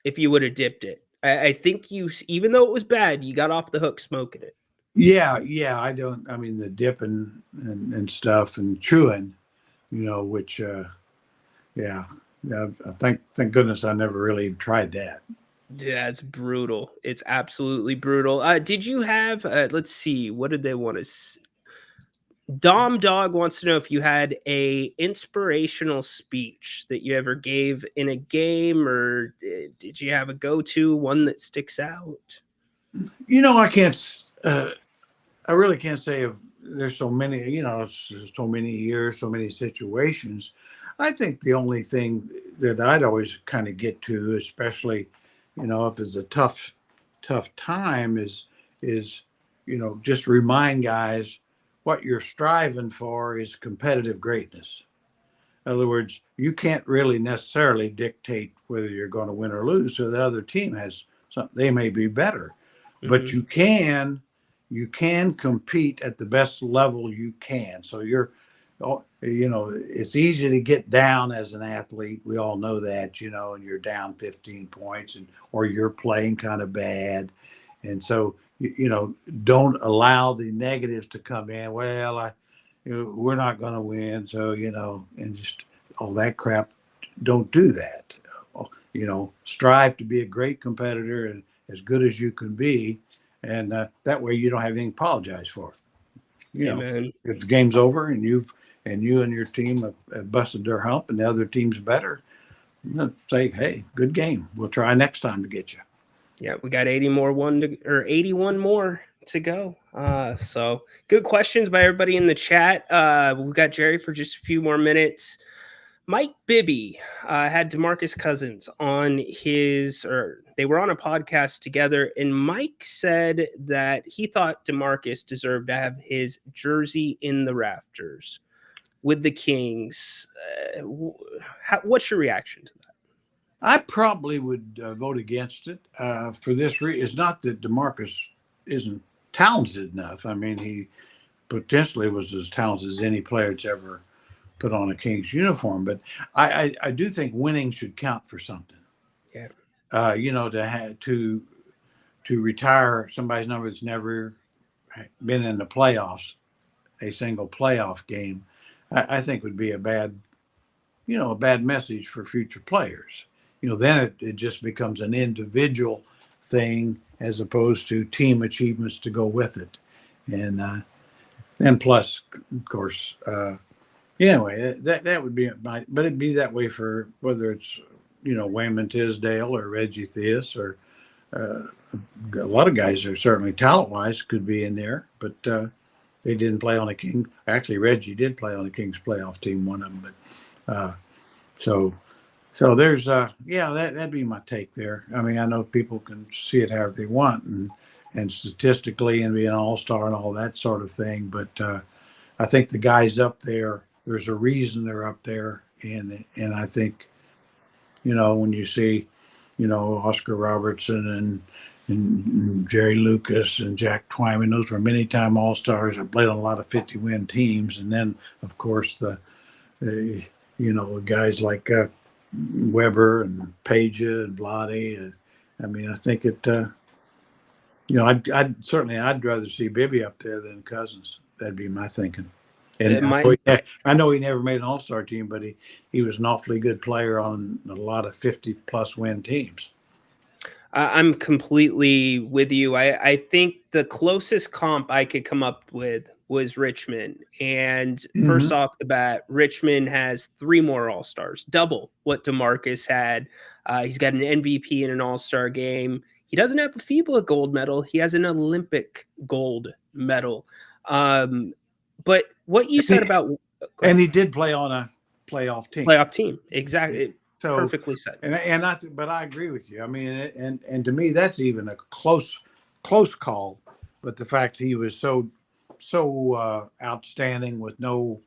if you would have dipped it. I think even though it was bad, you got off the hook smoking it. yeah. I mean, the dipping and stuff and chewing, which, yeah. Thank goodness I never really tried that. Yeah, it's brutal. It's absolutely brutal. Did you have? Let's see. What did they want to? Dom Dog wants to know if you had a inspirational speech that you ever gave in a game, or did you have a go-to one that sticks out? I can't. I really can't say if there's so many. It's so many years, so many situations. I think the only thing that I'd always kind of get to, especially, if it's a tough time, is just remind guys what you're striving for is competitive greatness. In other words, you can't really necessarily dictate whether you're going to win or lose. So the other team has something, they may be better, but you can compete at the best level you can. So it's easy to get down as an athlete. We all know that, and you're down 15 points or you're playing kind of bad. And so, don't allow the negatives to come in. Well, we're not going to win. So, and just all that crap. Don't do that. Strive to be a great competitor and as good as you can be. And that way you don't have anything to apologize for. Amen. If the game's over and you and your team have busted their hump and the other team's better, say, hey, good game. We'll try next time to get you. Yeah, we got 81 more to go. So good questions by everybody in the chat. We've got Jerry for just a few more minutes. Mike Bibby had DeMarcus Cousins on they were on a podcast together, and Mike said that he thought DeMarcus deserved to have his jersey in the rafters with the Kings. What's your reaction to that? I probably would vote against it for this reason. It's not that DeMarcus isn't talented enough. I mean, he potentially was as talented as any player that's ever put on a Kings uniform. But I do think winning should count for something. Yeah. To retire somebody's number that's never been in the playoffs, a single playoff game, I think would be a bad message for future players. Then it just becomes an individual thing as opposed to team achievements to go with it. And plus, of course, anyway, that would be but it'd be that way for whether it's, Wayman Tisdale or Reggie Theus or a lot of guys are certainly talent-wise could be in there, but they didn't play on a King. Actually, Reggie did play on the Kings playoff team, one of them, So there's yeah, that'd be my take there. I mean, I know people can see it however they want, and statistically and be an all-star and all that sort of thing, but I think the guys up there, there's a reason they're up there, and I think, when you see, Oscar Robertson and Jerry Lucas and Jack Twyman, those were many-time all-stars that played on a lot of 50-win teams, and then of course the guys like Weber and Peja and Vlade. And I mean, I think I'd rather see Bibby up there than Cousins. That'd be my thinking. And I know he never made an all-star team, but he was an awfully good player on a lot of 50-plus win teams. I'm completely with you. I think the closest comp I could come up with was Richmond. And first off the bat, Richmond has 3 more All-Stars, double what DeMarcus had. He's got an MVP in an All-Star game. He doesn't have a FIBA gold medal. He has an Olympic gold medal. But what you said about... And he did play on a playoff team. Playoff team, exactly. So, perfectly said. But I agree with you. I mean, and to me, that's even a close call. But the fact he was so outstanding with no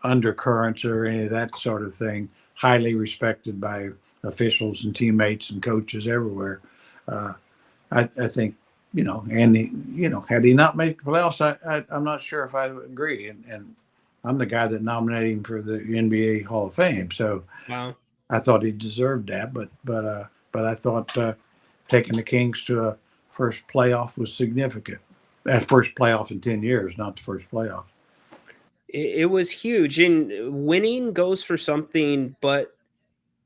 undercurrents or any of that sort of thing, highly respected by officials and teammates and coaches everywhere. I think, and had he not made the playoffs, I'm not sure if I would agree. And I'm the guy that nominated him for the NBA Hall of Fame. So wow. I thought he deserved that, but I thought taking the Kings to a first playoff was significant. That first playoff in 10 years, not the first playoff. It was huge, and winning goes for something, but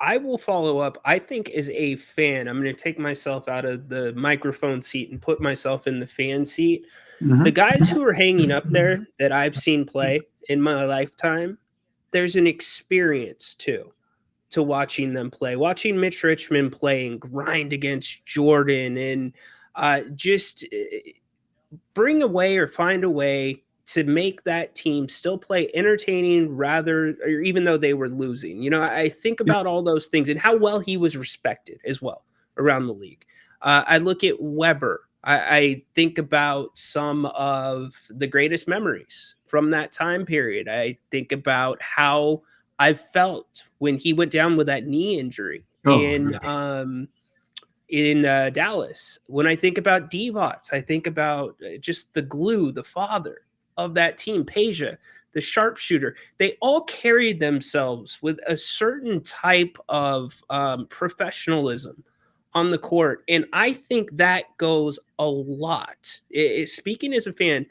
I will follow up. I think as a fan, I'm going to take myself out of the microphone seat and put myself in the fan seat. The guys who are hanging up there that I've seen play in my lifetime, there's an experience to watching them play. Watching Mitch Richmond play and grind against Jordan and just bring away or find a way to make that team still play entertaining or even though they were losing. I think about all those things and how well he was respected as well around the league. I look at Weber. I think about some of the greatest memories from that time period. I think about how I felt when he went down with that knee injury in Dallas. When I think about Divac, I think about just the glue, the father of that team, Peja, the sharpshooter. They all carried themselves with a certain type of professionalism on the court. And I think that goes a lot. Speaking as a fan,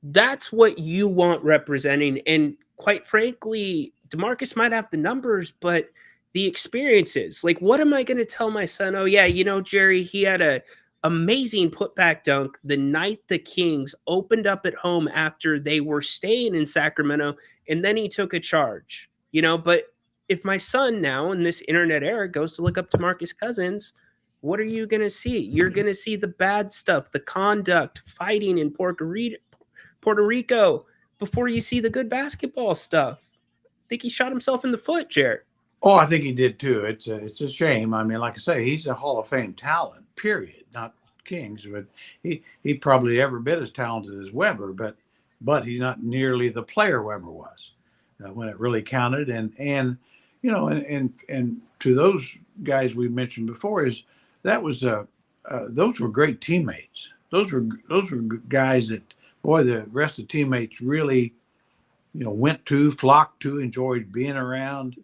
that's what you want representing. And quite frankly, DeMarcus might have the numbers, but the experiences, like, what am I going to tell my son? Oh yeah, Jerry, he had a amazing putback dunk the night the Kings opened up at home after they were staying in Sacramento, and then he took a charge, but if my son now in this internet era goes to look up DeMarcus Cousins, what are you going to see? You're going to see the bad stuff, the conduct, fighting in Puerto Rico before you see the good basketball stuff. I think he shot himself in the foot, Jared. Oh, I think he did too. It's a shame. I mean, like I say, he's a Hall of Fame talent, period. Not Kings, but he probably every bit as talented as Weber, but he's not nearly the player Weber was when it really counted. And to those guys we mentioned before, those were great teammates. Those were guys that, boy, the rest of the teammates really flocked to, enjoyed being around,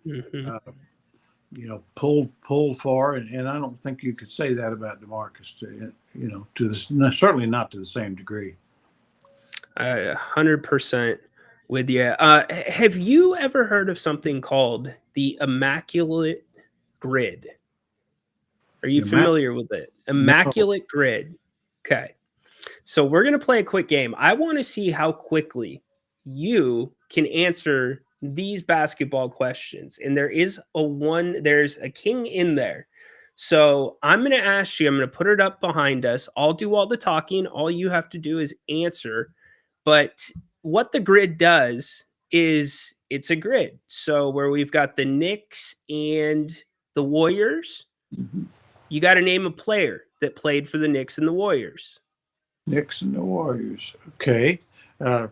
pulled for, and I don't think you could say that about DeMarcus, certainly not to the same degree. 100% with you. Have you ever heard of something called the Immaculate Grid? Are you familiar with it? Immaculate Grid. Okay. So we're going to play a quick game. I want to see how quickly you can answer these basketball questions. And there's a king in there. So I'm going to ask you, I'm going to put it up behind us. I'll do all the talking. All you have to do is answer. But what the grid does is it's a grid. So where we've got the Knicks and the Warriors, you got to name a player that played for the Knicks and the Warriors. Knicks and the Warriors. Okay. Latrell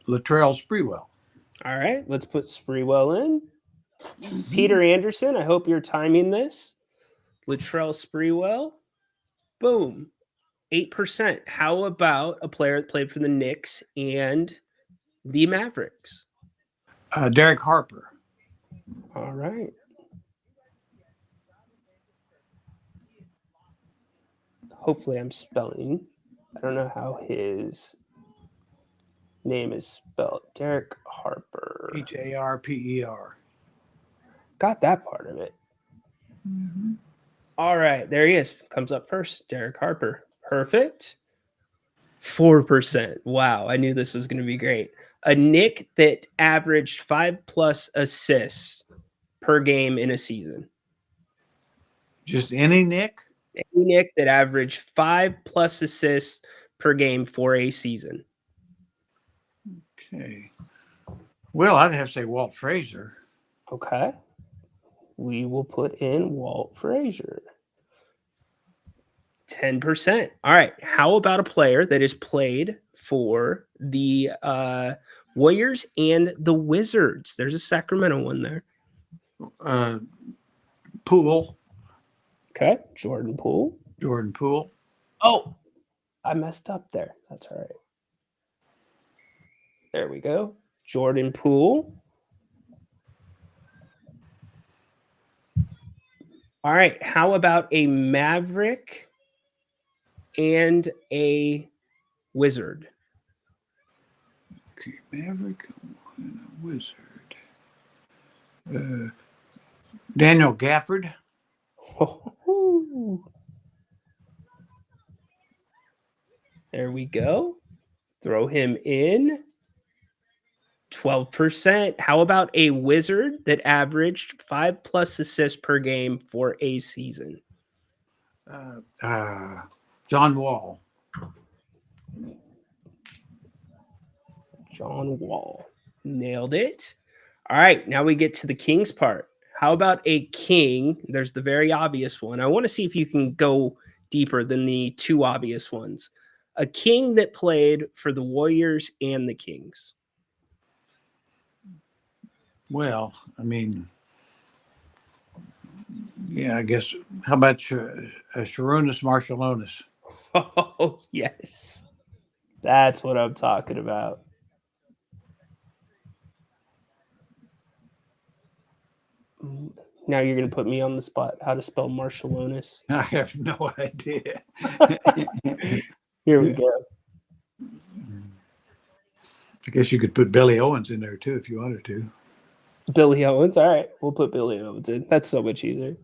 Sprewell. All right, let's put Sprewell in. Peter Anderson, I hope you're timing this. Latrell Sprewell. Boom. 8%. How about a player that played for the Knicks and the Mavericks? Derek Harper. All right. Hopefully I'm spelling. I don't know how his name is spelled. Derek Harper. Harper. Got that part of it. All right, there he is. Comes up first. Derek Harper. Perfect. 4%. Wow, I knew this was going to be great. A Nick that averaged 5+ assists per game in a season. Just any Nick? Any Nick that averaged 5+ assists per game for a season. Okay. Well, I'd have to say Walt Frazier. Okay. We will put in Walt Frazier. 10%. All right. How about a player that has played for the Warriors and the Wizards? There's a Sacramento one there. Poole. Okay. Jordan Poole. Oh, I messed up there. That's all right. There we go. Jordan Poole. All right. How about a Maverick and a Wizard? Okay, Maverick and a Wizard. Daniel Gafford. There we go. Throw him in. 12%. How about a Wizard that averaged 5+ assists per game for a season? John Wall. John Wall. Nailed it. All right, now we get to the Kings part. How about a King? There's the very obvious one. I want to see if you can go deeper than the two obvious ones. A King that played for the Warriors and the Kings. Well, I mean, yeah, I guess. How about Sharunas Marshalonis? Oh, yes. That's what I'm talking about. Now you're going to put me on the spot. How to spell Marshalonis? I have no idea. Here we go. I guess you could put Billy Owens in there too if you wanted to. Billy Owens. All right. We'll put Billy Owens in. That's so much easier.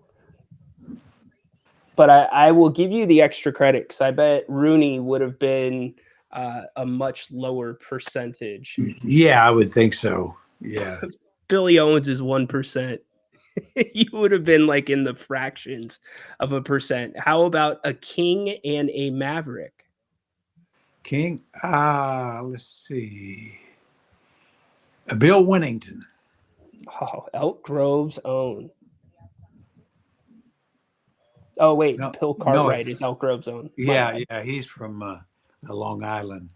But I will give you the extra credit because I bet Rooney would have been a much lower percentage. Yeah, I would think so. Yeah. Billy Owens is 1%. You would have been like in the fractions of a percent. How about a King and a Maverick? King? Let's see. Bill Winnington. Oh, Elk Grove's own. Oh, wait. No, Bill Cartwright is Elk Grove's own. Yeah, he's from Long Island.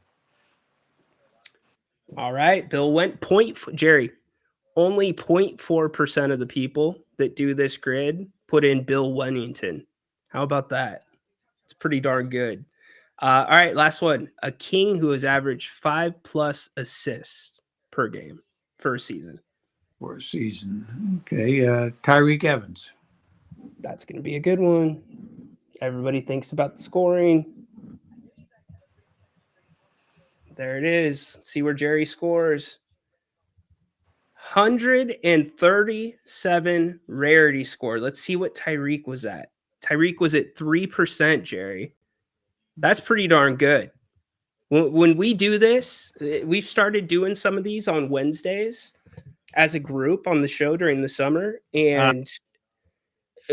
All right. Bill went Jerry. Only 0.4% of the people that do this grid put in Bill Wennington. How about that? It's pretty darn good. All right, last one. A King who has averaged 5+ assists per game for a season. For a season. Okay. Tyreek Evans. That's going to be a good one. Everybody thinks about the scoring. There it is. Let's see where Jerry scores. 137 rarity score. Let's see what Tyreek was at. Tyreek was at 3%, Jerry. That's pretty darn good. When we do this, we've started doing some of these on Wednesdays as a group on the show during the summer, and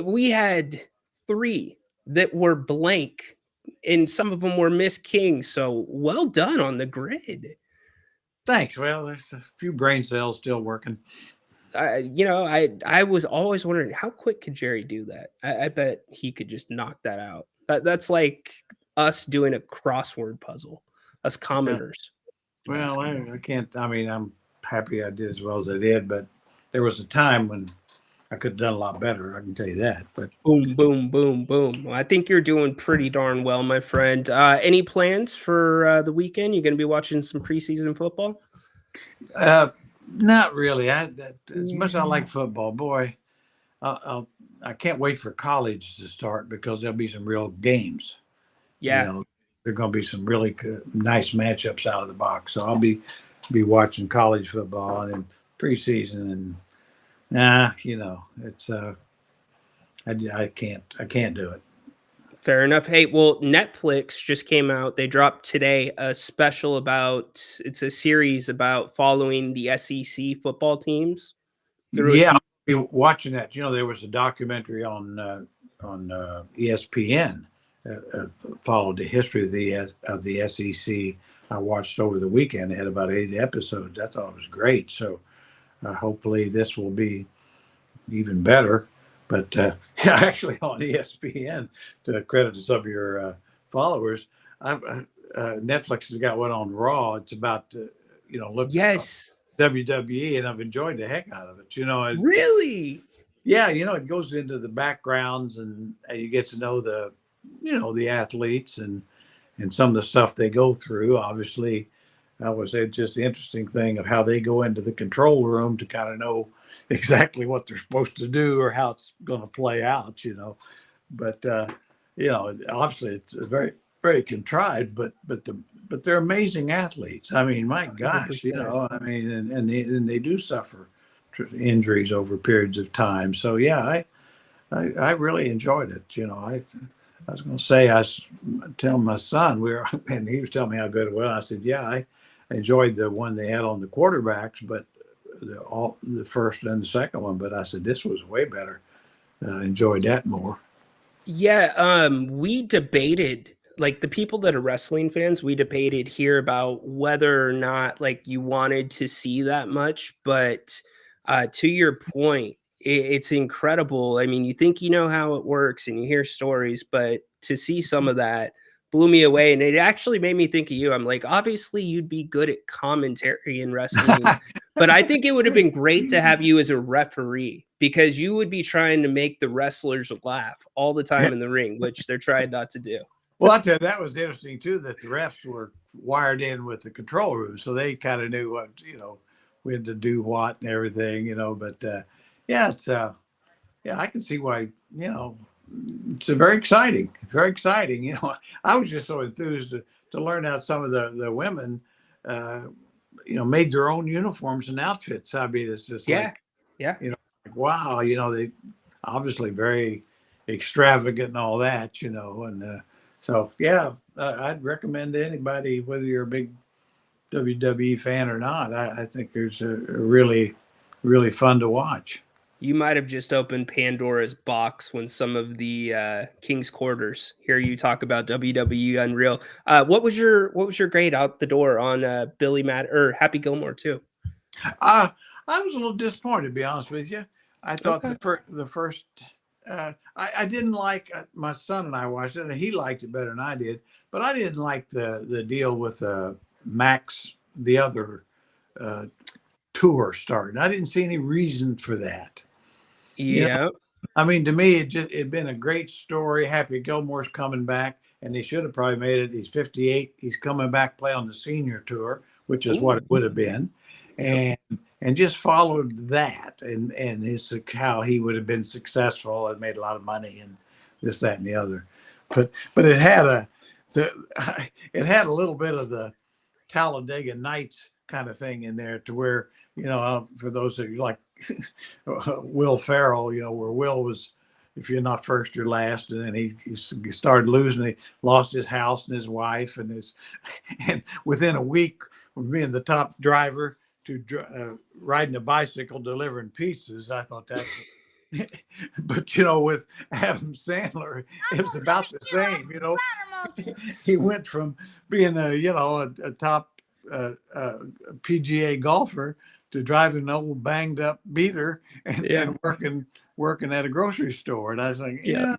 we had 3 that were blank, and some of them were Miss King. So well done on the grid. Thanks. Well, there's a few brain cells still working. I was always wondering how quick could Jerry do that. I bet he could just knock that out. That's like us doing a crossword puzzle, us commoners. Well, I can't. I mean, I'm happy I did as well as I did, but there was a time when I could have done a lot better. I can tell you that. But Boom, boom, boom, boom. Well, I think you're doing pretty darn well, my friend. Any plans for the weekend? You're going to be watching some preseason football? not really. As much as I like football, boy, I can't wait for college to start because there'll be some real games. Yeah. You know, there are going to be some really nice matchups out of the box. So I'll be watching college football and preseason, and it's I can't do it. Fair enough. Hey, well, Netflix just came out. They dropped today a special it's a series about following the SEC football teams through Yeah, watching that. There was a documentary on ESPN followed the history of the SEC. I watched over the weekend. It had about 80 episodes. I thought it was great. So hopefully this will be even better. But actually on ESPN, to credit to some of your followers, Netflix has got one on Raw. It's about Yes. WWE, and I've enjoyed the heck out of it. Really? Yeah, it goes into the backgrounds, and you get to know the athletes and some of the stuff they go through. Obviously, that was just the interesting thing of how they go into the control room to kind of know exactly what they're supposed to do or how it's going to play out. But obviously it's very, very contrived. But they're amazing athletes. I mean, my gosh, 100%. I mean, and they do suffer injuries over periods of time. So yeah, I really enjoyed it. I was going to say, I was telling my son, and he was telling me how good it was. I said, yeah, I enjoyed the one they had on the quarterbacks, but the first and the second one. But I said, this was way better. Enjoyed that more. Yeah, we debated, like the people that are wrestling fans, we debated here about whether or not like you wanted to see that much, but to your point, it's incredible. I mean, you think you know how it works and you hear stories, but to see some of that blew me away, and it actually made me think of you. I'm like, obviously you'd be good at commentary in wrestling, but I think it would have been great to have you as a referee because you would be trying to make the wrestlers laugh all the time in the ring, which they're trying not to do. Well, I tell you, that was interesting too, that the refs were wired in with the control room. So they kind of knew what, when to do what and everything, but yeah, it's, yeah, I can see why, it's very exciting, very exciting. I was just so enthused to learn how some of the women, made their own uniforms and outfits. I mean, it's just Yeah. Wow, they obviously very extravagant and all that, and so yeah, I'd recommend to anybody, whether you're a big WWE fan or not. I think there's a really, really fun to watch. You might have just opened Pandora's box when some of the King's Quarters hear you talk about WWE Unreal. What was your grade out the door on Billy Matt or Happy Gilmore too? I was a little disappointed, to be honest with you. I thought the first I didn't like my son and I watched it, and he liked it better than I did. But I didn't like the deal with Max, the other tour starting. I didn't see any reason for that. Yeah. I mean, to me, it'd been a great story. Happy Gilmore's coming back, and they should have probably made it. He's 58. He's coming back, play on the senior tour, which is what it would have been, and just followed that, and his how he would have been successful and made a lot of money and this, that, and the other. But it had a little bit of the Talladega Nights kind of thing in there, to where, for those of you like Will Ferrell, where Will was, if you're not first, you're last. And then he started losing. He lost his house and his wife and within a week of being the top driver to riding a bicycle delivering pizzas. I thought that. But with Adam Sandler, it was about the same. He went from being a top PGA golfer to driving an old banged up beater and working at a grocery store. And I was like, Yeah.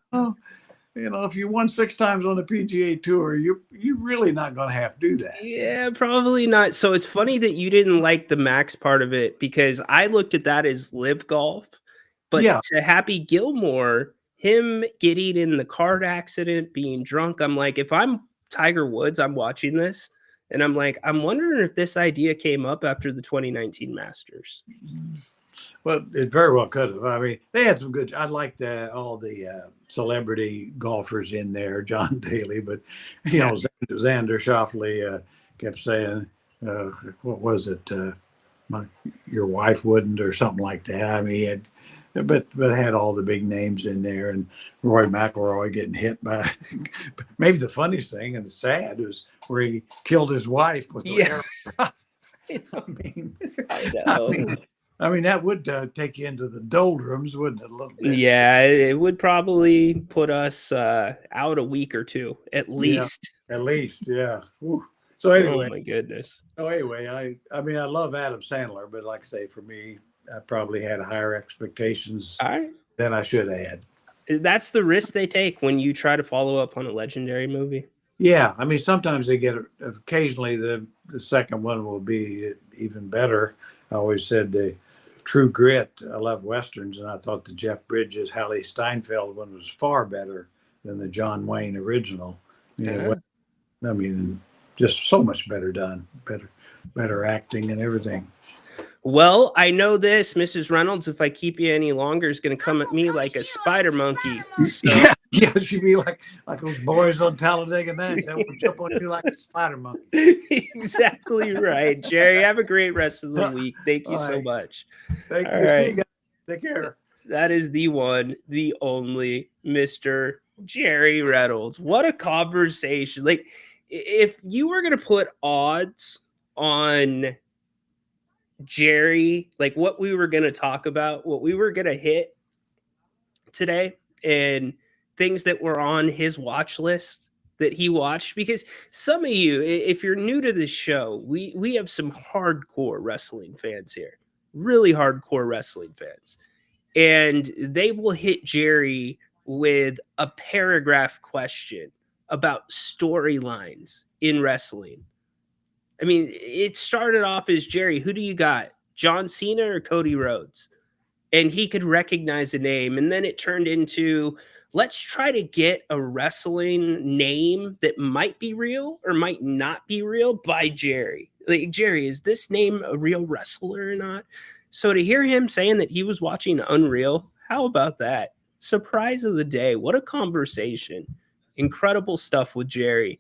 if you won 6 times on the PGA Tour, you're really not going to have to do that. Yeah, probably not. So it's funny that you didn't like the Max part of it because I looked at that as live golf. But Yeah. to Happy Gilmore, him getting in the car accident, being drunk, I'm like, if I'm Tiger Woods, I'm watching this and I'm like, I'm wondering if this idea came up after the 2019 Masters. Well, it very well could have. I mean, they had some good. I liked all the celebrity golfers in there, John Daly, but Xander Schauffele kept saying, "What was it? Your wife wouldn't," or something like that. I mean, he had, but had all the big names in there, and Roy McIlroy getting hit by. Maybe the funniest thing and sad was where he killed his wife with the arrow. I mean, that would take you into the doldrums, wouldn't it, a little bit? Yeah, it would probably put us out a week or two, at least. Yeah, at least, yeah. Whew. So anyway. Oh, my goodness. So anyway, I mean, I love Adam Sandler, but like I say, for me, I probably had higher expectations than I should have had. That's the risk they take when you try to follow up on a legendary movie. Yeah, I mean, sometimes they get occasionally the second one will be even better. I always said the True Grit. I love westerns, and I thought the Jeff Bridges, Hallie Steinfeld one was far better than the John Wayne original. I mean, just so much better done, better acting and everything. Well, I know this, Mrs. Reynolds, if I keep you any longer, is going to come at me like a spider monkey. So. Yeah, she'd be like those boys on Talladega Nights. That would jump on you like a spider monkey. Exactly right. Jerry, have a great rest of the week. Thank you so much. Thank you. Right. Take care. That is the one, the only Mr. Jerry Reynolds. What a conversation. Like, if you were going to put odds on Jerry, like what we were going to talk about, what we were going to hit today, and things that were on his watch list that he watched, because some of you, if you're new to this show, we have some hardcore wrestling fans here, really hardcore wrestling fans, and they will hit Jerry with a paragraph question about storylines in wrestling. I mean, it started off as, Jerry, who do you got? John Cena or Cody Rhodes? And he could recognize a name. And then it turned into, let's try to get a wrestling name that might be real or might not be real by Jerry. Like, Jerry, is this name a real wrestler or not? So to hear him saying that he was watching Unreal, how about that? Surprise of the day. What a conversation. Incredible stuff with Jerry.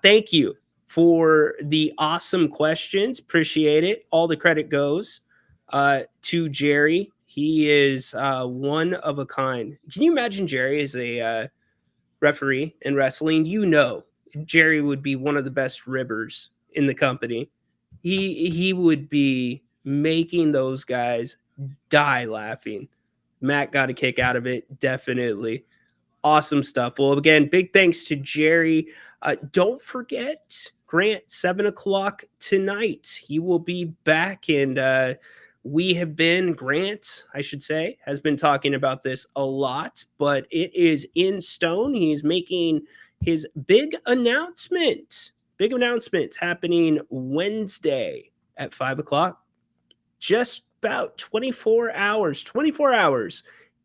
Thank you for the awesome questions. Appreciate it. All the credit goes to Jerry. He is one of a kind. Can you imagine Jerry as a referee in wrestling? You know, Jerry would be one of the best ribbers in the company. He would be making those guys die laughing. Matt got a kick out of it, definitely. Awesome stuff. Well, again, big thanks to Jerry. Don't forget, Grant, 7 o'clock tonight. He will be back, and Grant, I should say, has been talking about this a lot, but it is in stone. He's making his big announcement. Big announcement happening Wednesday at 5 o'clock. Just about 24 hours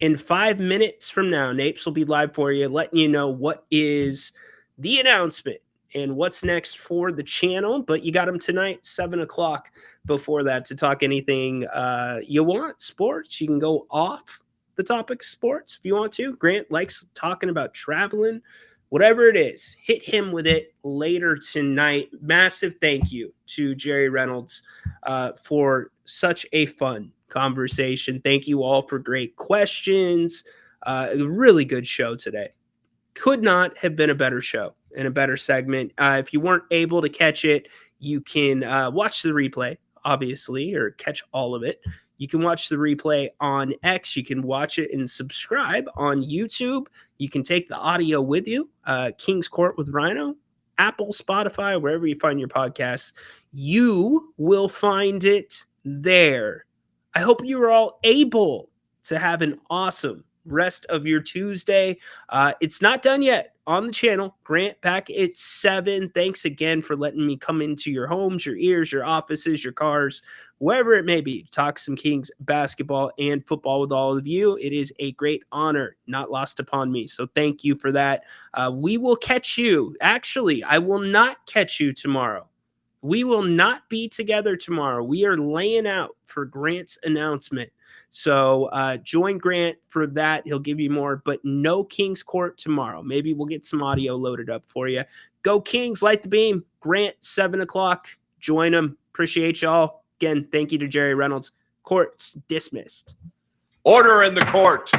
and 5 minutes from now. Napes will be live for you, letting you know what is the announcement and what's next for the channel. But you got him tonight, 7 o'clock. Before that, to talk anything you want, sports. You can go off the topic of sports if you want to. Grant likes talking about traveling, whatever it is. Hit him with it later tonight. Massive thank you to Jerry Reynolds for such a fun conversation. Thank you all for great questions. A really good show today. Could not have been a better show and a better segment. If you weren't able to catch it, you can watch the replay, obviously, or catch all of it. You can watch the replay on X. You can watch it and subscribe on YouTube. You can take the audio with you. King's Court with Rhino. Apple, Spotify, wherever you find your podcasts. You will find it there. I hope you are all able to have an awesome rest of your Tuesday. It's not done yet on the channel. Grant back at 7. Thanks again for letting me come into your homes, your ears, your offices, your cars, wherever it may be. Talk some Kings basketball and football with all of you. It is a great honor, not lost upon me. So thank you for that. We will catch you. Actually, I will not catch you tomorrow. We will not be together tomorrow. We are laying out for Grant's announcement. So join Grant for that. He'll give you more, but no Kings Court tomorrow. Maybe we'll get some audio loaded up for you. Go Kings, light the beam. Grant, 7 o'clock. Join him. Appreciate y'all. Again, thank you to Jerry Reynolds. Court's dismissed. Order in the court.